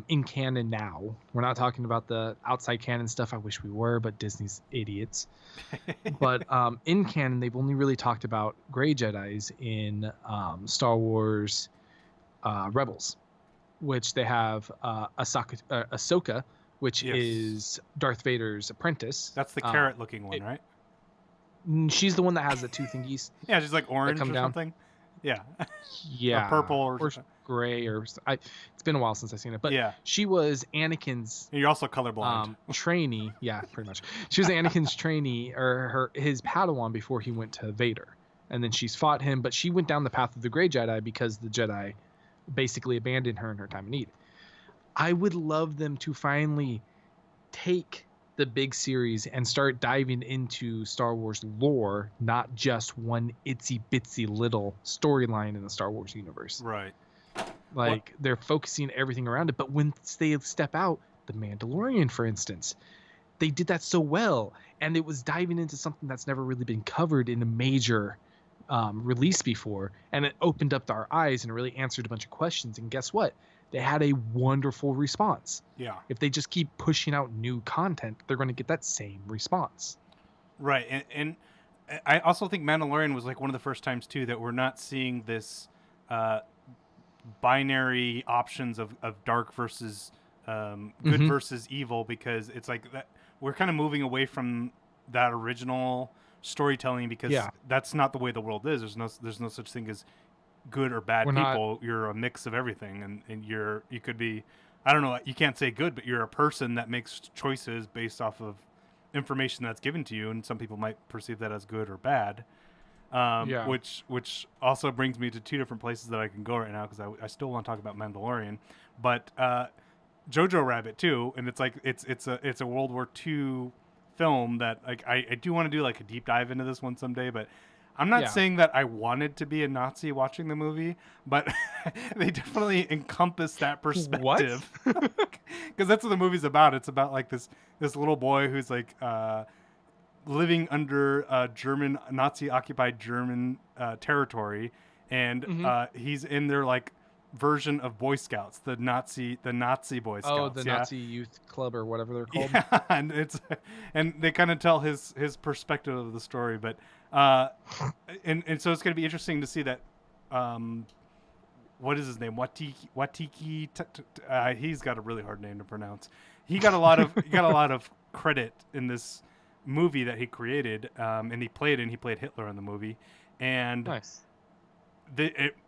in canon now. We're not talking about the outside canon stuff. I wish we were, but Disney's idiots. But in canon, they've only really talked about Gray Jedis in Star Wars Rebels, which they have Ahsoka, which is Darth Vader's apprentice. That's the carrot-looking one, right? She's the one that has the 2 thingies. Yeah, she's like orange or something. Yeah. Yeah. Or purple or gray it's been a while since I've seen it. But she was Anakin's. You're also colorblind. Trainee. Yeah, pretty much. She was Anakin's trainee, or his Padawan, before he went to Vader. And then she's fought him, but she went down the path of the Gray Jedi because the Jedi basically abandoned her in her time of need. I would love them to finally take the big series and start diving into Star Wars lore, not just one itsy bitsy little storyline in the Star Wars universe. Right. Like they're focusing everything around it. But once they step out, The Mandalorian, for instance, they did that so well. And it was diving into something that's never really been covered in a major release before. And it opened up our eyes and really answered a bunch of questions. And guess what? They had a wonderful response. Yeah. If they just keep pushing out new content, they're going to get that same response. Right. And I also think Mandalorian was like one of the first times, too, that we're not seeing this binary options of dark versus good versus evil, because it's like that we're kind of moving away from that original storytelling, because that's not the way the world is. There's no such thing as good or bad people. You're a mix of everything, and you could be, I don't know, you can't say good, but you're a person that makes choices based off of information that's given to you, and some people might perceive that as good or bad. Which also brings me to 2 different places that I can go right now, because I still want to talk about Mandalorian, but Jojo Rabbit too, and it's like it's a World War II film that like I do want to do like a deep dive into this one someday, but I'm not saying that I wanted to be a Nazi watching the movie, but they definitely encompass that perspective. Because that's what the movie's about. It's about like this little boy who's like living under German Nazi-occupied German territory, and he's in their like version of Boy Scouts, the Nazi Boy Scouts. Oh, the Nazi Youth Club or whatever they're called. Yeah, and they kind of tell his perspective of the story, but and so it's going to be interesting to see that. What is his name? Watiki. He's got a really hard name to pronounce. He got a lot of credit in this movie that he created, and he played Hitler in the movie, and nice.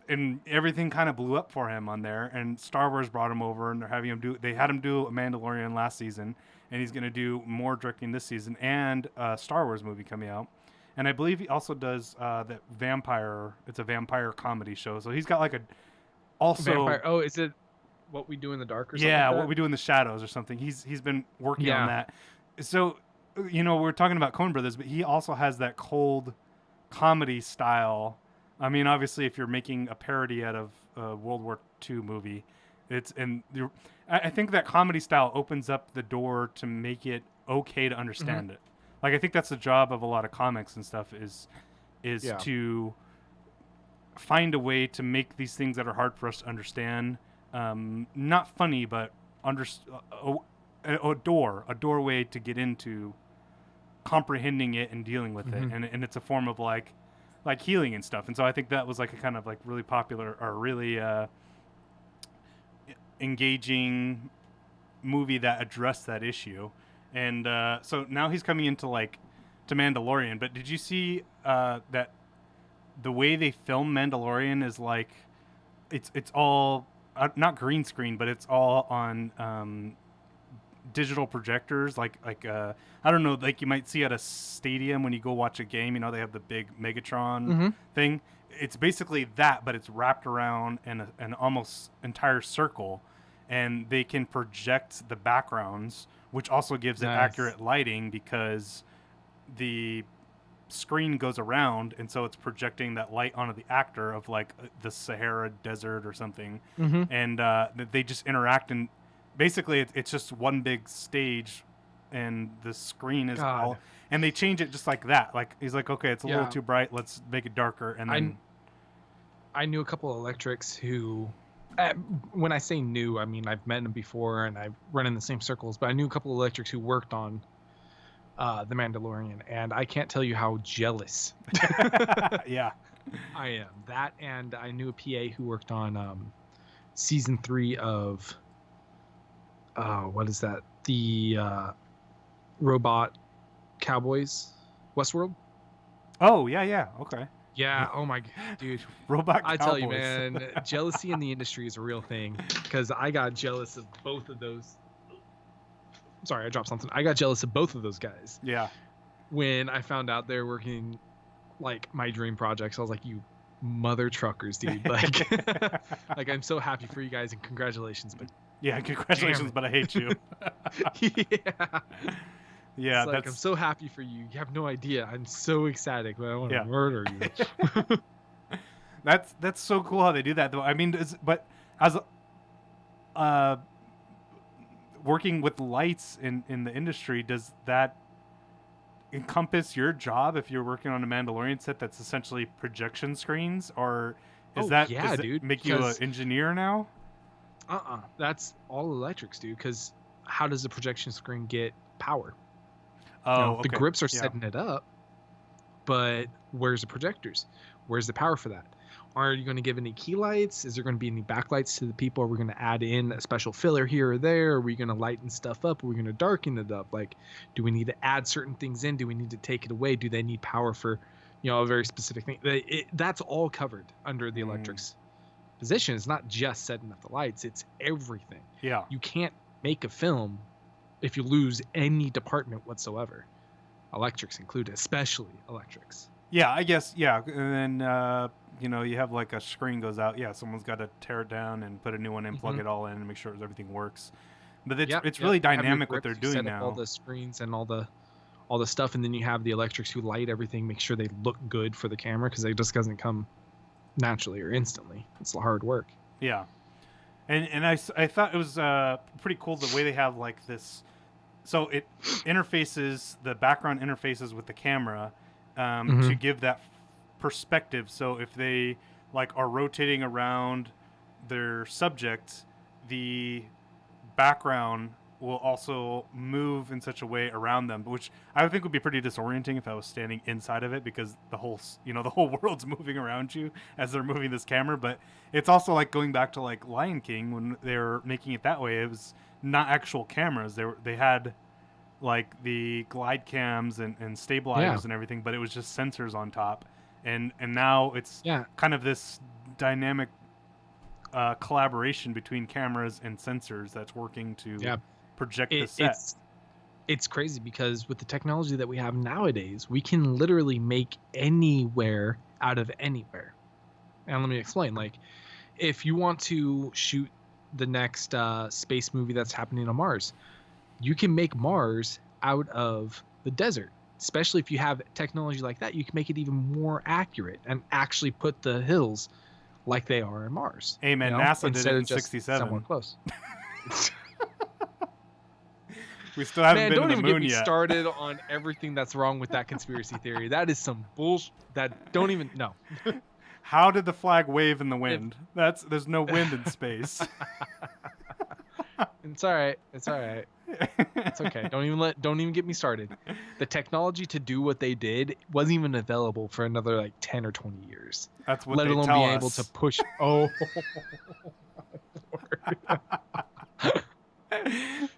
And everything kind of blew up for him on there, and Star Wars brought him over, and they had him do a Mandalorian last season, and he's going to do more directing this season, and a Star Wars movie coming out. And I believe he also does that vampire. It's a vampire comedy show, so he's got like vampire. Oh, is it What We Do in the Dark or something? Yeah, like that? What We Do in the Shadows or something. He's been working on that. So, we're talking about Coen Brothers, but he also has that cold comedy style. I mean, obviously, if you're making a parody out of a World War II movie, I think that comedy style opens up the door to make it okay to understand it. Like, I think that's the job of a lot of comics and stuff is to find a way to make these things that are hard for us to understand, not funny, but a doorway to get into comprehending it and dealing with it. And it's a form of like like healing and stuff. And so I think that was like a kind of like really popular or really engaging movie that addressed that issue. And so now he's coming into like to Mandalorian. But did you see that the way they film Mandalorian is like it's all not green screen, but it's all on digital projectors. Like I don't know, like you might see at a stadium when you go watch a game. You know, they have the big Megatron thing. It's basically that, but it's wrapped around in an almost entire circle, and they can project the backgrounds, which also gives it accurate lighting because the screen goes around, and so it's projecting that light onto the actor of like the Sahara Desert or something, and they just interact, and basically it's just one big stage, and the screen is all, and they change it just like that. Like he's like, okay, it's a little too bright, let's make it darker, and then I knew a couple of electrics who, when I say new, I mean I've met them before and I've run in the same circles, but I knew a couple of electrics who worked on The Mandalorian, and I can't tell you how jealous yeah I am. That, and I knew a PA who worked on season 3 of what is that, the robot cowboys, Westworld. Oh yeah okay. Yeah, oh my dude. Robot Cowboys. I tell you, man, jealousy in the industry is a real thing, because I got jealous of both of those. Sorry, I dropped something. I got jealous of both of those guys. Yeah. When I found out they're working like my dream projects, I was like, you mother truckers, dude. Like, like I'm so happy for you guys and congratulations, but yeah, congratulations, but I hate you. yeah. Yeah, like, I'm so happy for you. You have no idea. I'm so ecstatic, but I want to murder you. That's so cool how they do that, though. I mean, but as working with lights in the industry, does that encompass your job if you're working on a Mandalorian set that's essentially projection screens, or does that make you an engineer now? That's all electrics, dude, because how does the projection screen get power? Oh, the grips are setting it up, but where's the projectors? Where's the power for that? Are you going to give any key lights? Is there going to be any backlights to the people? Are we going to add in a special filler here or there? Are we going to lighten stuff up? Are we going to darken it up? Like, do we need to add certain things in? Do we need to take it away? Do they need power for, a very specific thing? That's all covered under the electrics position. It's not just setting up the lights. It's everything. Yeah. You can't make a film if you lose any department whatsoever, electrics included, especially electrics. Yeah, I guess, yeah. And then, you have like a screen goes out. Yeah, someone's got to tear it down and put a new one in, plug it all in, and make sure everything works. But it's really dynamic what they're doing now. All the screens and all the stuff, and then you have the electrics who light everything, make sure they look good for the camera, because it just doesn't come naturally or instantly. It's hard work. Yeah. And I thought it was pretty cool the way they have like this. So it interfaces, the background interfaces with the camera to give that perspective. So if they like are rotating around their subject, the background will also move in such a way around them, which I would think would be pretty disorienting if I was standing inside of it, because the whole world's moving around you as they're moving this camera. But it's also like going back to like Lion King when they were making it that way. It was not actual cameras. They had like the glide cams and stabilizers and everything, but it was just sensors on top. And now it's kind of this dynamic collaboration between cameras and sensors that's working to project the set. It's crazy, because with the technology that we have nowadays, we can literally make anywhere out of anywhere. And let me explain. Like, if you want to shoot the next space movie that's happening on Mars, you can make Mars out of the desert. Especially if you have technology like that, you can make it even more accurate and actually put the hills like they are in Mars. Amen. NASA did it in 67. Somewhere close. We still haven't been to the moon yet. Don't even get me started on everything that's wrong with that conspiracy theory. That is some bullshit. No. How did the flag wave in the wind? There's no wind in space. It's all right. It's all right. It's okay. Don't even get me started. The technology to do what they did wasn't even available for another like 10 or 20 years. That's what Let they alone tell being us. able to push. Oh, Lord.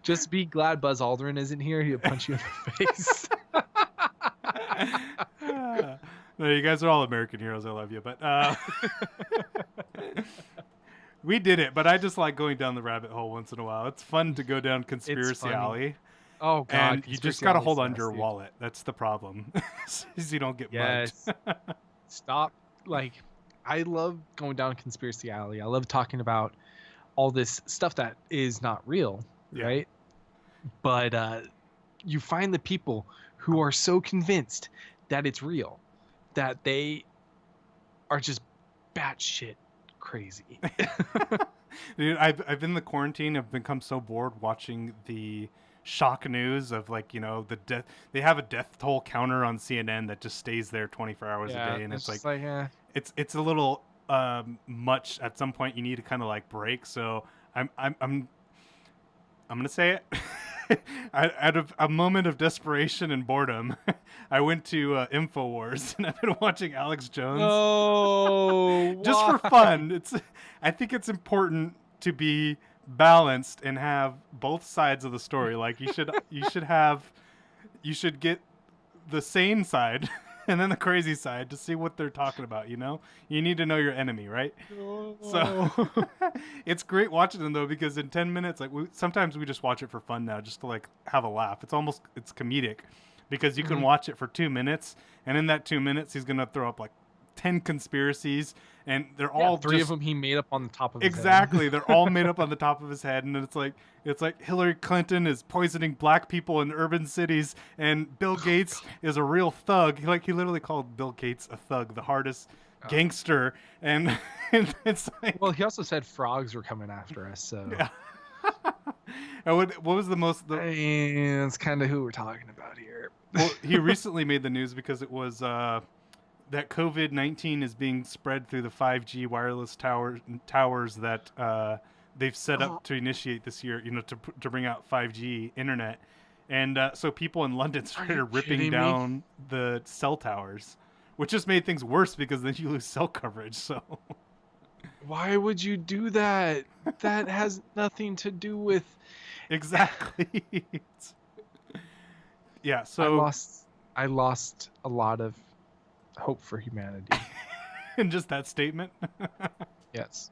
Just be glad Buzz Aldrin isn't here. He'll punch you in the face. No, you guys are all American heroes. I love you, but we did it. But I just like going down the rabbit hole once in a while. It's fun to go down conspiracy alley. Oh God! And you just gotta hold on to your wallet. That's the problem, is you don't get mugged. Stop. Like, I love going down conspiracy alley. I love talking about all this stuff that is not real, right? But you find the people who are so convinced that it's real that they are just batshit crazy. Dude, I've been in the quarantine. I've become so bored watching the shock news of, like, the death. They have a death toll counter on CNN that just stays there 24 hours a day, and it's like it's a little much. At some point, you need to kind of like break. So I'm gonna say it. Out of a moment of desperation and boredom, I went to InfoWars, and I've been watching Alex Jones. Oh, just for fun. I think it's important to be balanced and have both sides of the story. Like, you should get the sane side and then the crazy side to see what they're talking about. You need to know your enemy, right? Oh. So it's great watching them, though, because in 10 minutes, like, sometimes we just watch it for fun now, just to like have a laugh. It's comedic, because you can watch it for 2 minutes, and in that 2 minutes he's gonna throw up like 10 conspiracies, and they're all three of them he made up on the top of his head. Exactly. They're all made up on the top of his head, and it's like Hillary Clinton is poisoning black people in urban cities, and Bill Gates is a real thug. He literally called Bill Gates a thug, the hardest gangster, and it's like, well, he also said frogs were coming after us, so yeah. What was the most? That's kind of who we're talking about here. Well, he recently made the news because it was that COVID-19 is being spread through the 5G wireless towers that they've set up to initiate this year, to bring out 5G internet. And so people in London started ripping down the cell towers, which just made things worse, because then you lose cell coverage. So why would you do that? That has nothing to do with... Exactly. Yeah, so I lost a lot of hope for humanity. And just that statement. Yes.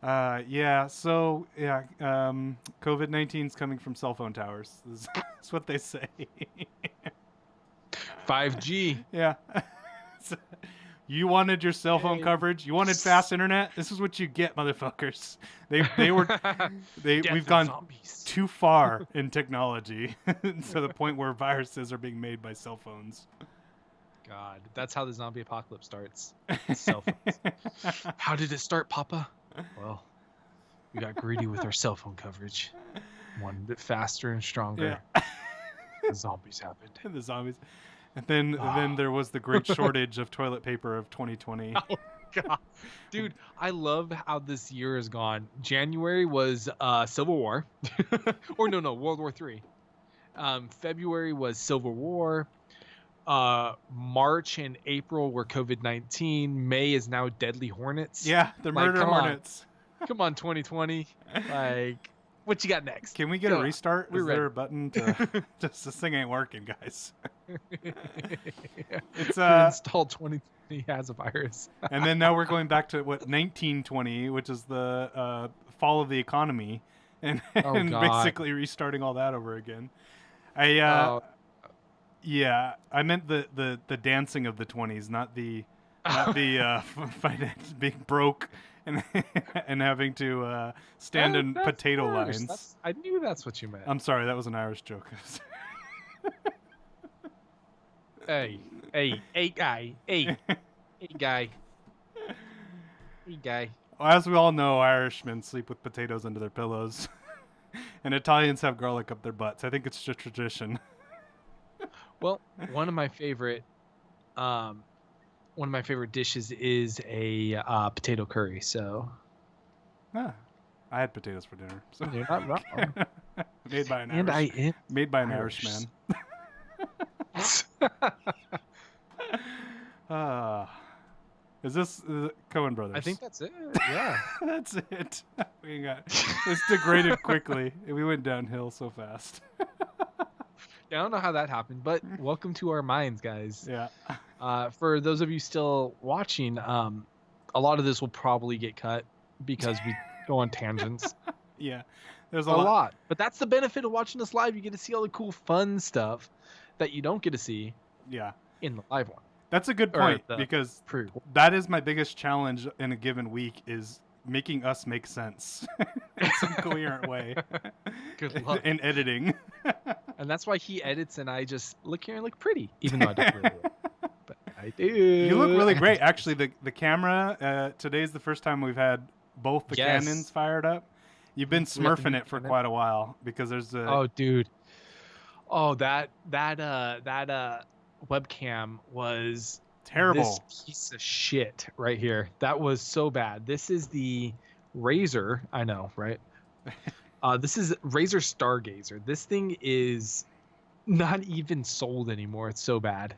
Yeah. So yeah. COVID-19 is coming from cell phone towers. That's what they say. 5G. Yeah. You wanted your cell phone coverage. You wanted fast internet. This is what you get, motherfuckers. We've gone too far in technology to the point where viruses are being made by cell phones. God, that's how the zombie apocalypse starts. Cell phones. How did it start, Papa? Well, we got greedy with our cell phone coverage. Wanted it faster and stronger. Yeah. The zombies happened. The zombies. And then there was the great shortage of toilet paper of 2020. Oh, God. Dude, I love how this year has gone. January was Civil War. Or no, World War III. February was Civil War. March and April were COVID-19. May is now Deadly Hornets. Yeah, the murder hornets. Come on, 2020. Like, what you got next? Can we get a restart? Is there a button to... Just this thing ain't working, guys. It's installed 2020 has a virus. And then now we're going back to 1920, which is the fall of the economy, and basically restarting all that over again. Yeah, I meant the dancing of the 20s, not the finance being broke and having to stand in potato lines. I knew that's what you meant. I'm sorry, that was an Irish joke. Hey, guy. Well, as we all know, Irishmen sleep with potatoes under their pillows, and Italians have garlic up their butts. I think it's just tradition. Well, one of my favorite dishes is a potato curry. So, I I had potatoes for dinner. So. You're not wrong. Made by an Irish man. Is this Coen Brothers? I think that's it. Yeah. That's it. This degraded quickly. We went downhill so fast. Yeah, I don't know how that happened, but welcome to our minds, guys. Yeah. For those of you still watching, a lot of this will probably get cut because we go on tangents. Yeah. There's a lot. But that's the benefit of watching us live. You get to see all the cool, fun stuff that you don't get to see in the live one. That's a good point, because that is my biggest challenge in a given week is making us make sense in some coherent way. Good luck. In editing. And that's why he edits and I just look here and look pretty, even though I don't really look. But I do. You look really great. Actually, the camera, today's the first time we've had both the Canons fired up. You've been smurfing it for quite a while because there's a... Oh, dude. Oh, that webcam was terrible. This piece of shit right here. That was so bad. This is the Razer. I know, right? This is Razer Stargazer. This thing is not even sold anymore. It's so bad.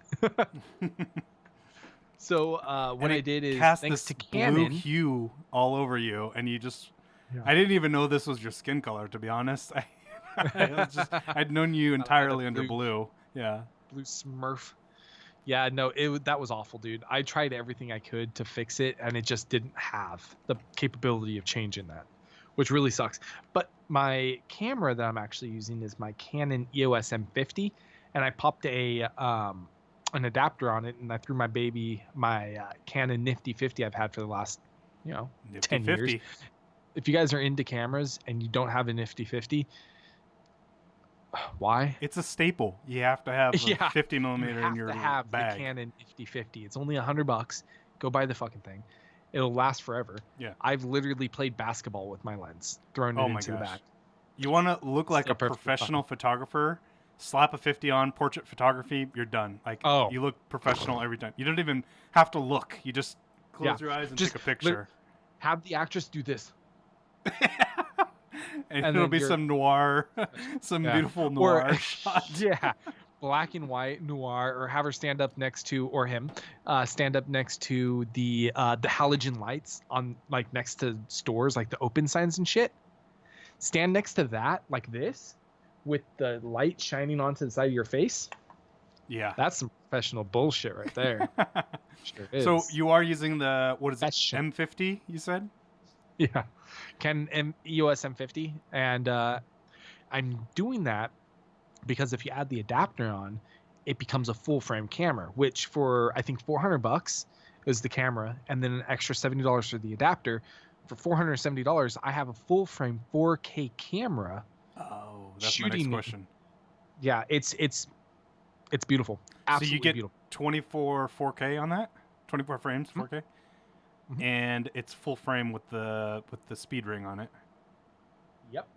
So what I did is thanks to Canon, blue hue all over you, and you just. Yeah. I didn't even know this was your skin color, to be honest. I'd known you entirely under blue. Yeah. Blue Smurf. Yeah, no, that was awful, dude. I tried everything I could to fix it, and it just didn't have the capability of changing that, which really sucks. But my camera that I'm actually using is my Canon EOS M50, and I popped an adapter on it, and I threw my Canon Nifty 50 I've had for the last, 10 years. If you guys are into cameras and you don't have a Nifty 50, why? It's a staple. You have to have a 50 millimeter in your bag. You have to have the Canon Nifty 50. It's only $100. Go buy the fucking thing. It'll last forever. Yeah. I've literally played basketball with my lens, thrown it into the bag. You want to look like a professional photographer? Slap a 50 on portrait photography. You're done. You look professional every time. You don't even have to look. You just close your eyes and take a picture. Have the actress do this. and it'll be some noir, some beautiful noir shot. Yeah, black and white noir, or have her stand up next to, or him, stand up next to the halogen lights on, like, next to stores, like the open signs and shit. Stand next to that, like this, with the light shining onto the side of your face. Yeah, that's some professional bullshit right there. Sure is. So you are using the M50? You said. Yeah, Canon EOS M50, and I'm doing that because if you add the adapter on, it becomes a full frame camera, which for I think $400 is the camera, and then an extra $70 for the adapter. For $470, I have a full frame 4K camera. Oh, that's my next question. Yeah, it's beautiful. Absolutely so you get beautiful. 24 4K on that? 24 frames 4K? Mm-hmm. And it's full frame with the speed ring on it. Yep.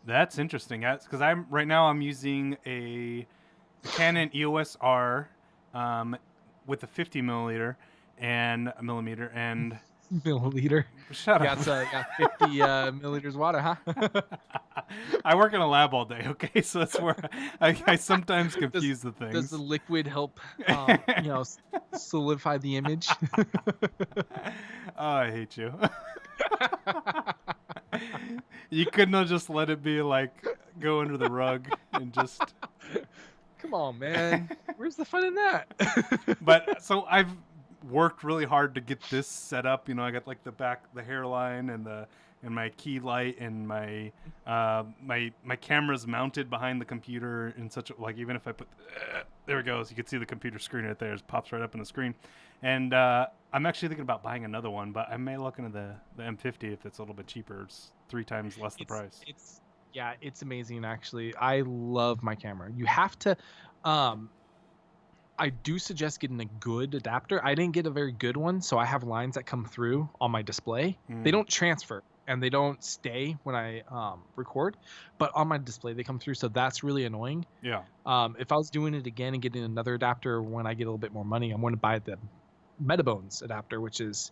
That's interesting. Because I'm using a Canon EOS R with a 50 millimeter and milliliter. Shut up. Got 50 milliliters water, huh? I work in a lab all day, okay? So that's where I sometimes confuse the things. Does the liquid help, solidify the image? Oh, I hate you. You couldn't have just let it be like go under the rug and just... Come on, man. Where's the fun in that? But so I've worked really hard to get this set up. I got like the hairline and my key light and my camera's mounted behind the computer in such a, like, even if I put there it goes, you can see the computer screen right there. It pops right up on the screen. And I'm actually thinking about buying another one, but I may look into the M50 if it's a little bit cheaper. It's 3 times less the price. It's amazing, actually. I love my camera. You have to I do suggest getting a good adapter. I didn't get a very good one, so I have lines that come through on my display. They don't transfer and they don't stay when I record, but on my display they come through, so that's really annoying. Yeah. If I was doing it again and getting another adapter when I get a little bit more money, I'm going to buy the Metabones adapter, which is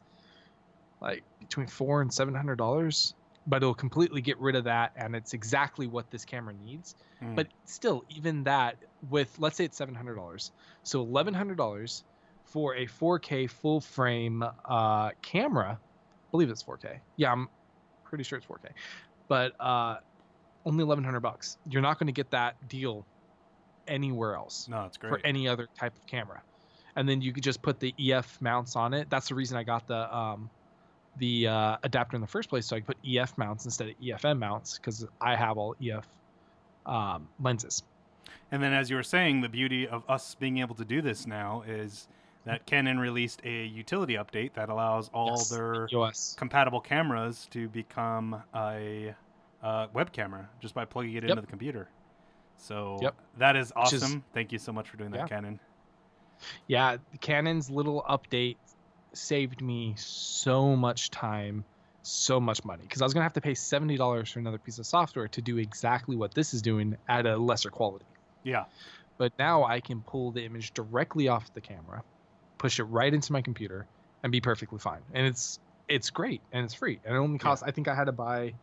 like between $400 and $700. but it'll completely get rid of that, and it's exactly what this camera needs. But still, even that, with, let's say it's $700, so $1,100 for a 4K full frame camera. I believe it's 4K. Yeah, I'm pretty sure it's 4K, but only $1,100. You're not going to get that deal anywhere else. No, it's great for any other type of camera. And then you could just put the EF mounts on it. That's the reason I got the adapter in the first place, so I could put EF mounts instead of EFM mounts, because I have all EF lenses. And then, as you were saying, the beauty of us being able to do this now is that Canon released a utility update that allows all their compatible cameras to become a web camera just by plugging it into the computer. So that is awesome. Thank you so much for doing that, Canon. Yeah, Canon's little update saved me so much time, so much money, because I was going to have to pay $70 for another piece of software to do exactly what this is doing at a lesser quality. Yeah. But now I can pull the image directly off the camera, push it right into my computer, and be perfectly fine. And it's great, and it's free. And it only costs, I think I had to buy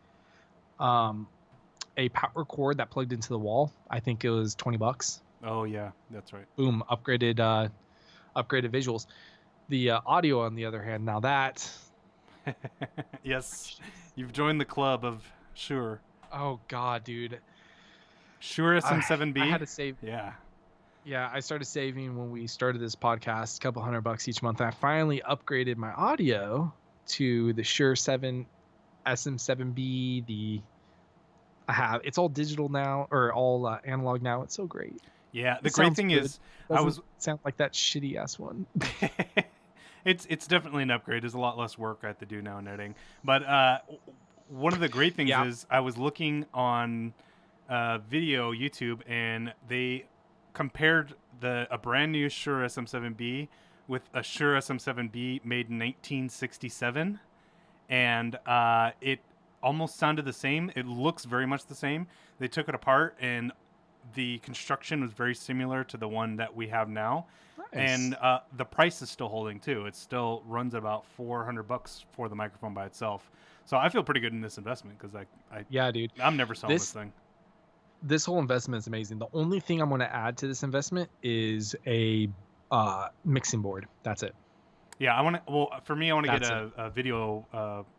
a power cord that plugged into the wall. I think it was $20. Oh yeah, that's right. Boom, upgraded visuals. The audio, on the other hand, now that yes, you've joined the club of Shure. Oh god, dude. Shure SM7B. I had to save. Yeah, I started saving when we started this podcast, a couple $100 each month. I finally upgraded my audio to the Shure SM7B. It's all digital now, or all analog now. It's so great. Yeah, the great thing is, I was sound like that shitty ass one. It's definitely an upgrade. There's a lot less work I have to do now in editing. But one of the great things is I was looking on video YouTube, and they compared a brand new Shure SM7B with a Shure SM7B made in 1967, and it almost sounded the same. It looks very much the same. They took it apart, and the construction was very similar to the one that we have now. Nice. And the price is still holding too. It still runs about $400 for the microphone by itself. So I feel pretty good in this investment, because dude, I'm never selling this thing. This whole investment is amazing. The only thing I'm going to add to this investment is a mixing board. That's it. Yeah, for me, I want to get a video.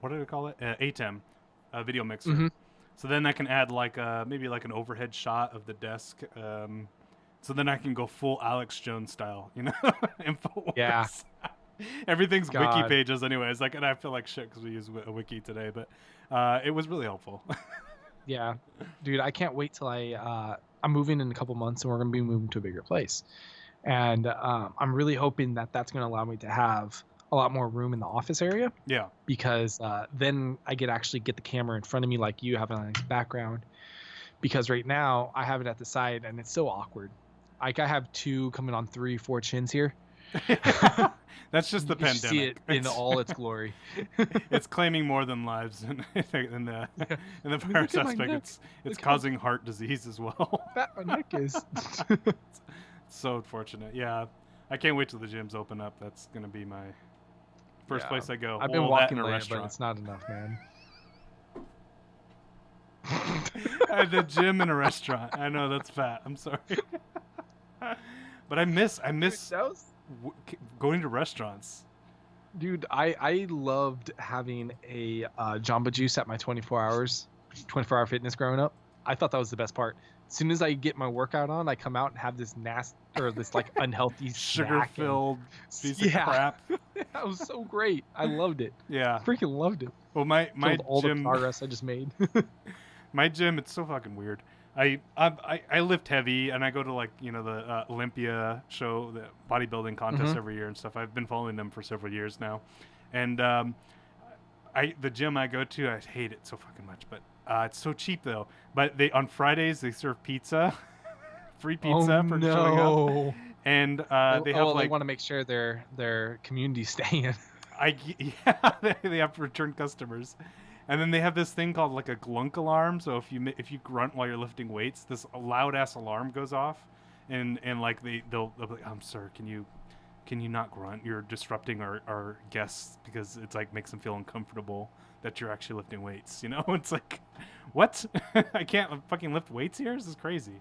What did I call it? ATEM, a video mixer. Mm-hmm. So then I can add maybe like an overhead shot of the desk. So then I can go full Alex Jones style, InfoWars. Yeah. Everything's wiki pages anyways. And I feel like shit because we use a wiki today, but it was really helpful. Yeah, dude, I can't wait till I'm moving in a couple months, and we're going to be moving to a bigger place. And I'm really hoping that that's going to allow me to have a lot more room in the office area. Yeah. Because then I get the camera in front of me, like you have a nice background. Because right now I have it at the side, and it's so awkward. Like I have 2 coming on 3, 4 chins here. That's just the pandemic. See it in all its glory. It's claiming more than lives in the virus aspect. It's causing heart disease as well. Fat my neck is. It's so unfortunate. Yeah, I can't wait till the gyms open up. That's gonna be my first place I go. I've been walking in a restaurant, but it's not enough, man. The gym and a restaurant. I know that's fat. I'm sorry. But I miss going to restaurants. Dude, I loved having a Jamba Juice at my 24-hour fitness growing up. I thought that was the best part. As soon as I get my workout on, I come out and have this unhealthy sugar-filled piece of crap. That was so great. I loved it. Yeah, freaking loved it. Well, my all gym, the progress I just made. My gym, it's so fucking weird. I lift heavy, and I go to the Olympia show, the bodybuilding contest every year and stuff. I've been following them for several years now, and the gym I go to, I hate it so fucking much, but it's so cheap though. But on Fridays they serve pizza, free pizza for showing up, and they want to make sure their community's staying. They have return customers. And then they have this thing called like a glunk alarm. So if you grunt while you're lifting weights, this loud ass alarm goes off, and like they'll be like, "I'm sorry, can you not grunt? You're disrupting our guests," because it's like makes them feel uncomfortable that you're actually lifting weights. You know, it's like, what? I can't fucking lift weights here. This is crazy.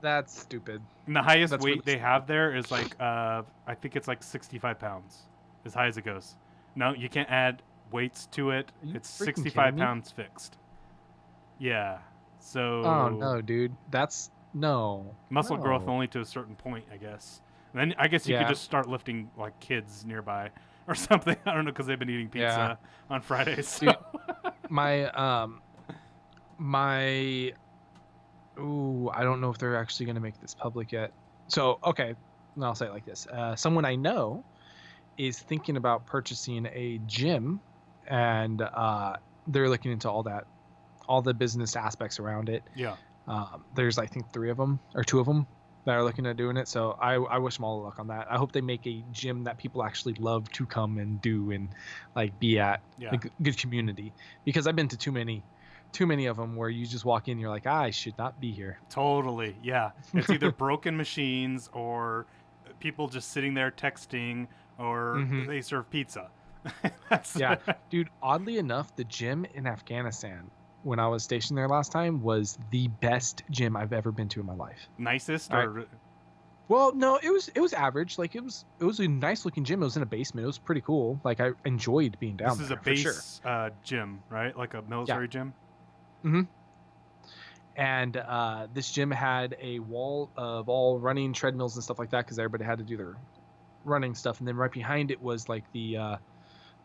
That's stupid. And the highest weight they have there is like, I think it's like 65 pounds, as high as it goes. No, you can't add weights to it. It's 65 pounds fixed. Yeah. So. Oh no, dude. That's muscle growth only to a certain point, I guess. And then I guess you could just start lifting like kids nearby or something. I don't know, because they've been eating pizza on Fridays. So. Dude, I don't know if they're actually going to make this public yet. So, okay, I'll say it like this. Someone I know is thinking about purchasing a gym, and they're looking into all the business aspects around it. Yeah. There's, I think, 2 of them that are looking at doing it. So I wish them all the luck on that. I hope they make a gym that people actually love to come and do and like be at. Yeah. Like, good community. Because I've been to too many of them where you just walk in and you're like, I should not be here. Totally. Yeah. It's either broken machines or people just sitting there texting or they serve pizza. Dude, oddly enough, the gym in Afghanistan when I was stationed there last time was the best gym I've ever been to in my life. Nicest Well, no, it was average. Like it was a nice looking gym. It was in a basement. It was pretty cool. Like I enjoyed being down there. This is a base gym, right? Like a military gym. Mm-hmm. And this gym had a wall of all running treadmills and stuff like that because everybody had to do their running stuff. And then right behind it was like the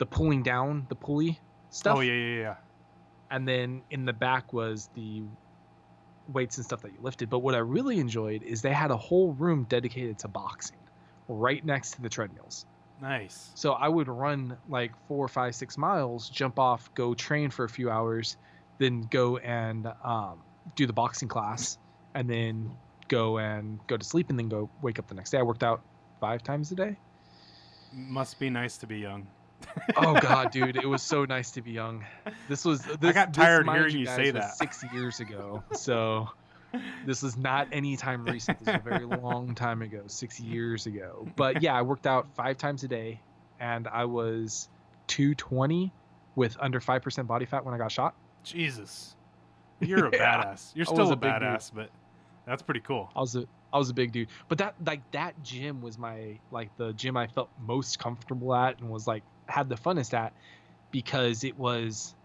pulling down the pulley stuff. Oh yeah. And then in the back was the weights and stuff that you lifted. But what I really enjoyed is they had a whole room dedicated to boxing right next to the treadmills. Nice. So I would run like 4, 5, 6 miles, jump off, go train for a few hours, then go and do the boxing class, and then go to sleep, and then go wake up the next day. I worked out 5 times a day. Must be nice to be young. Oh God, dude, it was so nice to be young. I got tired hearing you say that. 6 years ago, so this is not any time recent. This is a very long time ago, 6 years ago. But yeah, I worked out 5 times a day, and I was 220 with under 5% body fat when I got shot. Jesus, you're a badass. You're still a badass, but that's pretty cool. I was a big dude, but that gym was the gym I felt most comfortable at and was like had the funnest at, because it was,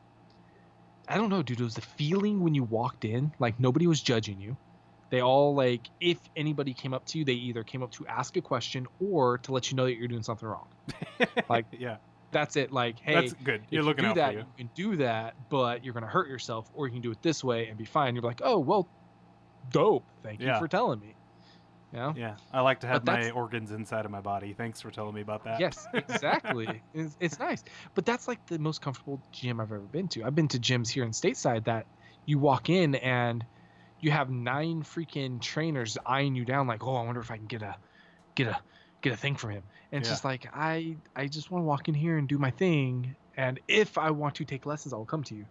I don't know, dude, it was the feeling when you walked in, like nobody was judging you. They all, like, if anybody came up to you, they either came up to ask a question or to let you know that you're doing something wrong. Like, yeah, that's it. Like, hey, that's good. You're looking out for you. You can do that, but you're gonna hurt yourself, or you can do it this way and be fine. You're like, oh well, dope. Thank you for telling me. You know? Yeah, I like to have my organs inside of my body. Thanks for telling me about that. Yes, exactly. It's nice. But that's like the most comfortable gym I've ever been to. I've been to gyms here in Stateside that you walk in and you have 9 freaking trainers eyeing you down like, oh, I wonder if I can get a thing from him. And it's just like, I just want to walk in here and do my thing. And if I want to take lessons, I'll come to you.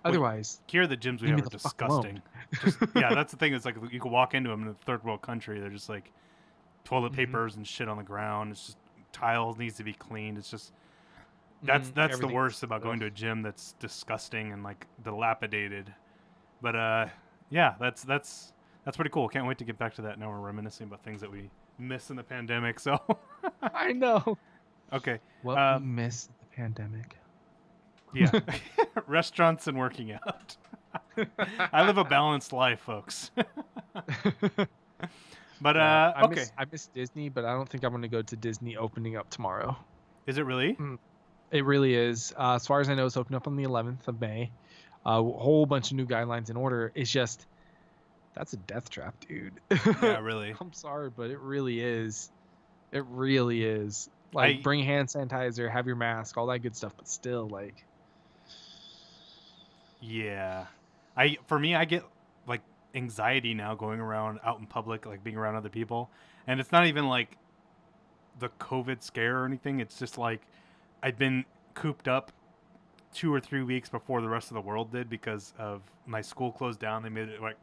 Otherwise, here the gyms we have are disgusting. Yeah, that's the thing. It's like you can walk into them in a third world country. They're just like toilet papers and shit on the ground. It's just tiles needs to be cleaned. It's just that's the worst about going to a gym that's disgusting and like dilapidated. But yeah, that's pretty cool. Can't wait to get back to that. Now we're reminiscing about things that we missed in the pandemic. So I know. Okay. What we missed the pandemic. Yeah. Restaurants and working out. I live a balanced life, folks. But okay. I miss Disney, but I don't think I'm going to go to Disney opening up tomorrow. Is it really? It really is. As far as I know, it's opening up on the 11th of May. A whole bunch of new guidelines in order. It's just, that's a death trap, dude. Yeah, really. I'm sorry, but it really is. It really is. Like, bring hand sanitizer, have your mask, all that good stuff, but still, like. Yeah. For me, I get like anxiety now going around out in public, like being around other people. And it's not even like the COVID scare or anything. It's just like I'd been cooped up 2 or 3 weeks before the rest of the world did because of my school closed down. They made it like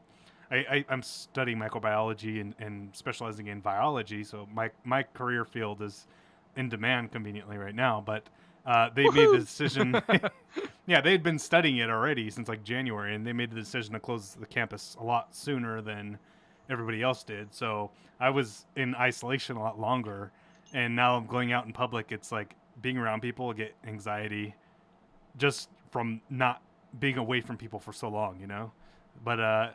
I'm studying microbiology and specializing in biology. So my career field is in demand conveniently right now. But they made the decision. Yeah, they had been studying it already since like January, and they made the decision to close the campus a lot sooner than everybody else did. So I was in isolation a lot longer, and now I'm going out in public. It's like being around people, I get anxiety just from not being away from people for so long, you know. But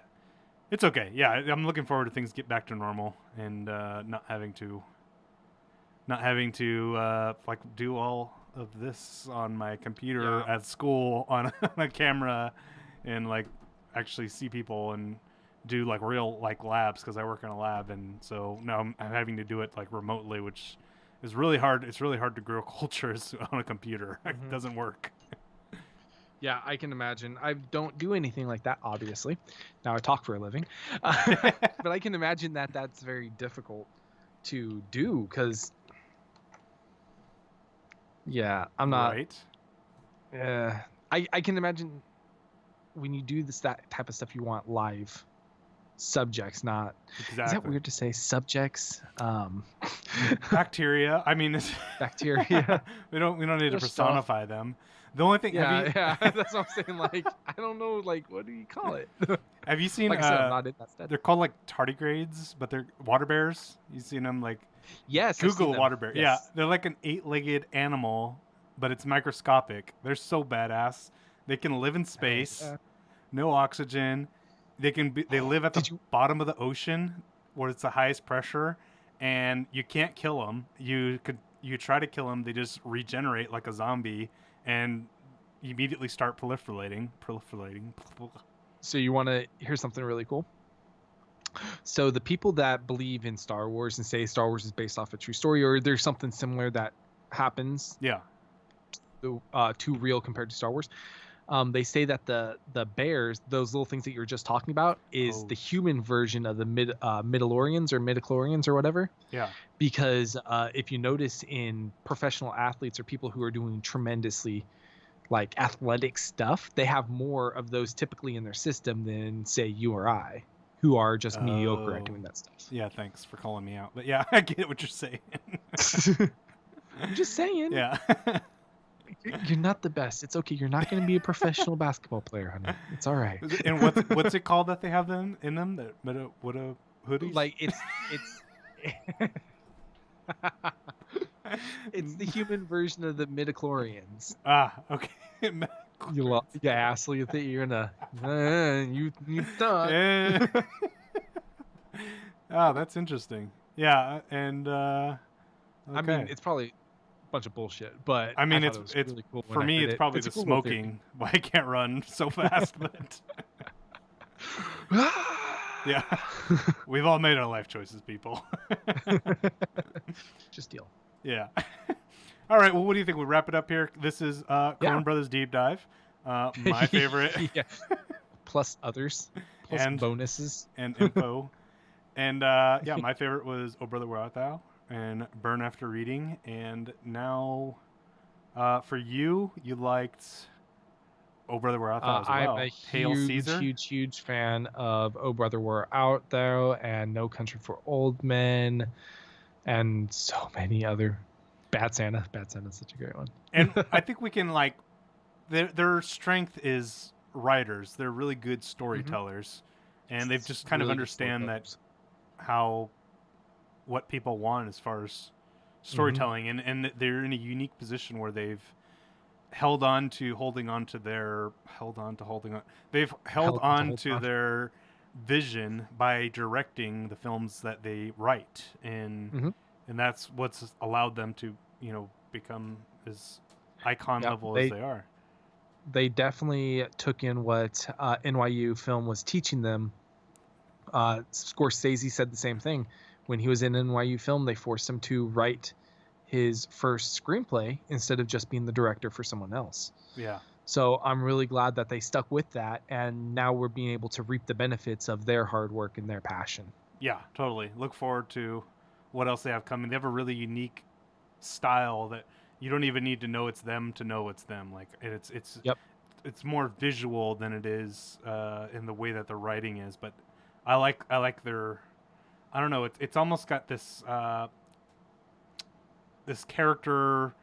it's okay. Yeah, I'm looking forward to things get back to normal and not having to like do all of this on my computer at school on a camera and like actually see people and do like real like labs because I work in a lab, and so now I'm having to do it like remotely, which is really hard. It's really hard to grow cultures on a computer. Mm-hmm. It doesn't work. Yeah, I can imagine. I don't do anything like that, obviously. Now I talk for a living. But I can imagine that that's very difficult to do because, yeah, I'm not. Right. Yeah. I can imagine when you do that type of stuff, you want live subjects, not. Exactly. Is that weird to say? Subjects? Bacteria. I mean, it's bacteria. we don't need to personify them. The only thing, yeah, that's what I'm saying. Like, I don't know, like, what do you call it? Have you seen? Like I said, I'm not in that study. They're called like tardigrades, but they're water bears. You seen them? Like, yes, Google water bear. Yes. Yeah, they're like an 8-legged animal, but it's microscopic. They're so badass. They can live in space, no oxygen. They live at the bottom of the ocean where it's the highest pressure, and you can't kill them. You try to kill them, they just regenerate like a zombie and immediately start proliferating. So you want to hear something really cool? So the people that believe in Star Wars and say Star Wars is based off a true story, or there's something similar that happens, too real compared to Star Wars. They say that the bears, those little things that you were just talking about, is the human version of the midichlorians or midichlorians or whatever. Yeah. Because if you notice in professional athletes or people who are doing tremendously like athletic stuff, they have more of those typically in their system than say you or I, who are just mediocre at doing that stuff. Yeah, thanks for calling me out. But yeah, I get what you're saying. I'm just saying. Yeah. You're not the best. It's okay. You're not going to be a professional basketball player, honey. It's all right. And what's it called that they have them in them? What a hoodies? Like it's it's the human version of the midichlorians. Okay. You asshole! You think you're gonna you thought? Oh, that's interesting. Yeah, and okay. I mean, it's probably bunch of bullshit, but I mean, it's really cool for me. It's probably the smoking. Why I can't run so fast, but yeah, we've all made our life choices, people. Just deal. Yeah. All right. Well, what do you think? We wrap it up here. This is Coen Brothers Deep Dive. My favorite. Yeah. Plus others. Plus and bonuses and info. And yeah, my favorite was Oh Brother Where Art Thou and Burn After Reading. And now for you liked Oh Brother Where Art Thou as well. I'm a huge fan of Oh Brother Where Art Thou and No Country for Old Men and so many other. Bad Santa. Bad Santa's such a great one. And I think we can like their strength is writers. They're really good storytellers. Mm-hmm. And they've just kind of understand that what people want as far as storytelling, mm-hmm. and they're in a unique position where they've held on to their vision by directing the films that they write, and mm-hmm. and that's what's allowed them to become as icon level as they are. They definitely took in what NYU film was teaching them. Scorsese said the same thing. When he was in NYU film, they forced him to write his first screenplay instead of just being the director for someone else. Yeah. So I'm really glad that they stuck with that, and now we're being able to reap the benefits of their hard work and their passion. Yeah, totally. Look forward to what else they have coming. They have a really unique style that you don't even need to know it's them to know it's them. Like it's more visual than it is in the way that the writing is. But I like their, I don't know. It's almost got this this character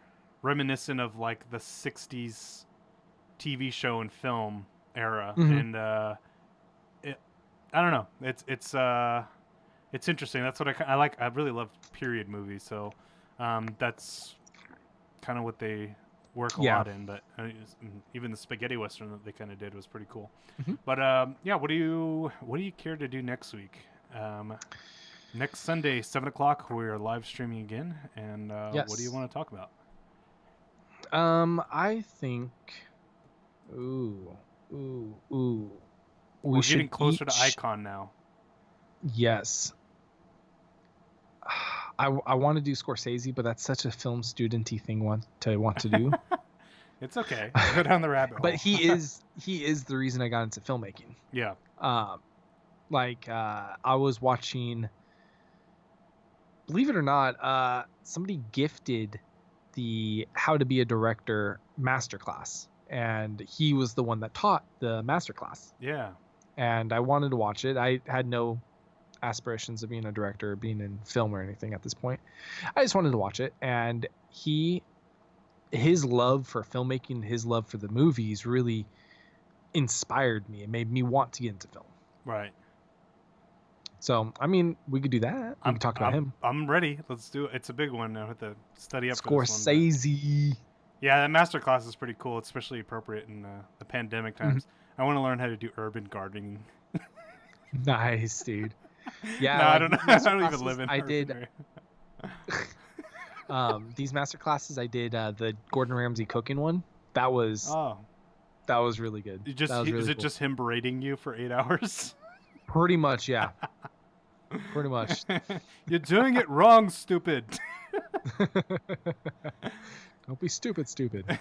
reminiscent of like the 60s TV show and film era, Mhm. and I don't know. It's interesting. That's what I like. I really love period movies, so that's kind of what they work a Yeah. lot in. But even the spaghetti western that they kind of did was pretty cool. Mhm. But yeah, what do you care to do next week? Next Sunday, 7 o'clock, we're live streaming again. And Yes. what do you want to talk about? I think. Ooh. We're getting closer to Icon now. Yes. I want to do Scorsese, but that's such a film studenty thing want to do. It's okay. Go down the rabbit hole. But he is the reason I got into filmmaking. Yeah. I was watching, believe it or not, somebody gifted the How to Be a Director masterclass, and he was the one that taught the masterclass. Yeah. And I wanted to watch it. I had no aspirations of being a director or being in film or anything at this point. I just wanted to watch it, and his love for filmmaking, his love for the movies really inspired me. It made me want to get into film. Right. So, I mean, we could do that. We could talk about him. I'm ready. Let's do it. It's a big one. I have to study up Scorsese. For this one, yeah, that masterclass is pretty cool. It's especially appropriate in the pandemic times. Mm-hmm. I want to learn how to do urban gardening. Nice, dude. Yeah, no, I don't know. I don't even live in. I did. These master classes, I did the Gordon Ramsay cooking one. That was really good. Is it just him berating you for 8 hours? Pretty much, yeah. Pretty much. You're doing it wrong, stupid. Don't be stupid.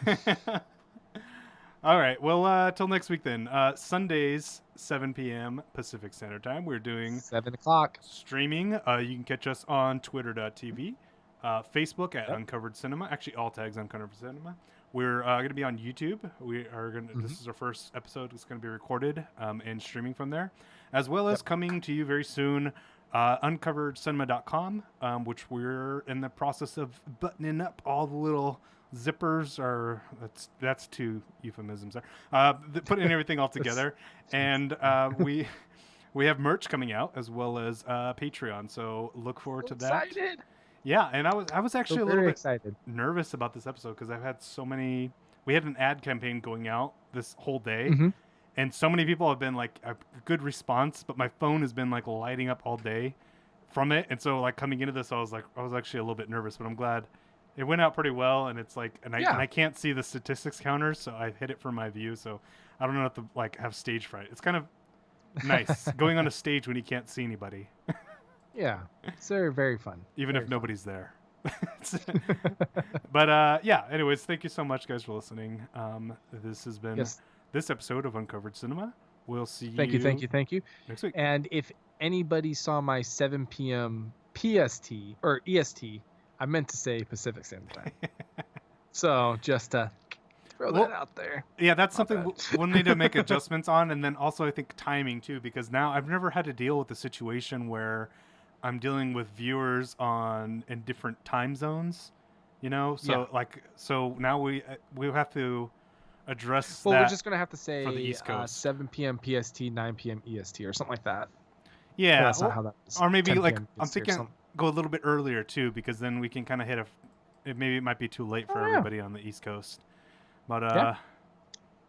All right. Well, till next week then. Sundays, 7 p.m. Pacific Standard Time. We're doing 7 o'clock streaming. You can catch us on twitter.tv, Facebook at Uncovered Cinema. Actually, all tags Uncovered Cinema. We're going to be on YouTube. We are going to. This is our first episode. It's going to be recorded and streaming from there, as well as coming to you very soon. uncoveredcinema.com, which we're in the process of buttoning up all the little zippers, or that's two euphemisms there. Putting everything all together, and we have merch coming out as well as Patreon. So look forward to that. Excited. Yeah, and I was actually a little bit excited, nervous about this episode because I've had so many. We had an ad campaign going out this whole day. And so many people have been like a good response, but my phone has been like lighting up all day from it. And so like coming into this, I was actually a little bit nervous, but I'm glad it went out pretty well. And it's like, and I can't see the statistics counters, so I hit it from my view. So I don't know if to like have stage fright. It's kind of nice going on a stage when you can't see anybody. Yeah, it's very, very fun. Even very if nobody's there. But yeah, anyways, thank you so much guys for listening. This has been this episode of Uncovered Cinema. We'll see you. Thank you next week. And if anybody saw my 7 p.m. PST or EST, I meant to say Pacific Standard Time. So just throw that out there. Yeah, that's something we'll need to make adjustments on, and then also I think timing too, because now I've never had to deal with the situation where I'm dealing with viewers in different time zones, you know. So so now we have to address. Well, we're just gonna have to say for the East Coast. 7 p.m. PST, 9 p.m. EST, or something like that. Yeah, that's not how that is. Or maybe like I'm thinking go a little bit earlier too, because then we can kind of hit maybe it might be too late for everybody on the East Coast. But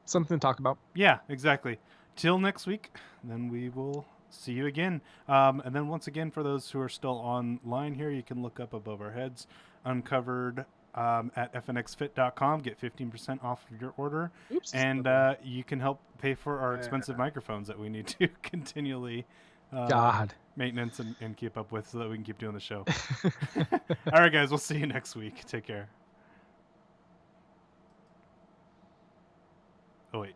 something to talk about. Yeah, exactly. Till next week, then we will see you again. And then once again, for those who are still online here, you can look up above our heads, Uncovered at fnxfit.com. Get 15% off of your order. Oops, and you can help pay for our expensive microphones that we need to continually maintenance and keep up with so that we can keep doing the show. All right, guys, we'll see you next week. Take care. Oh, wait.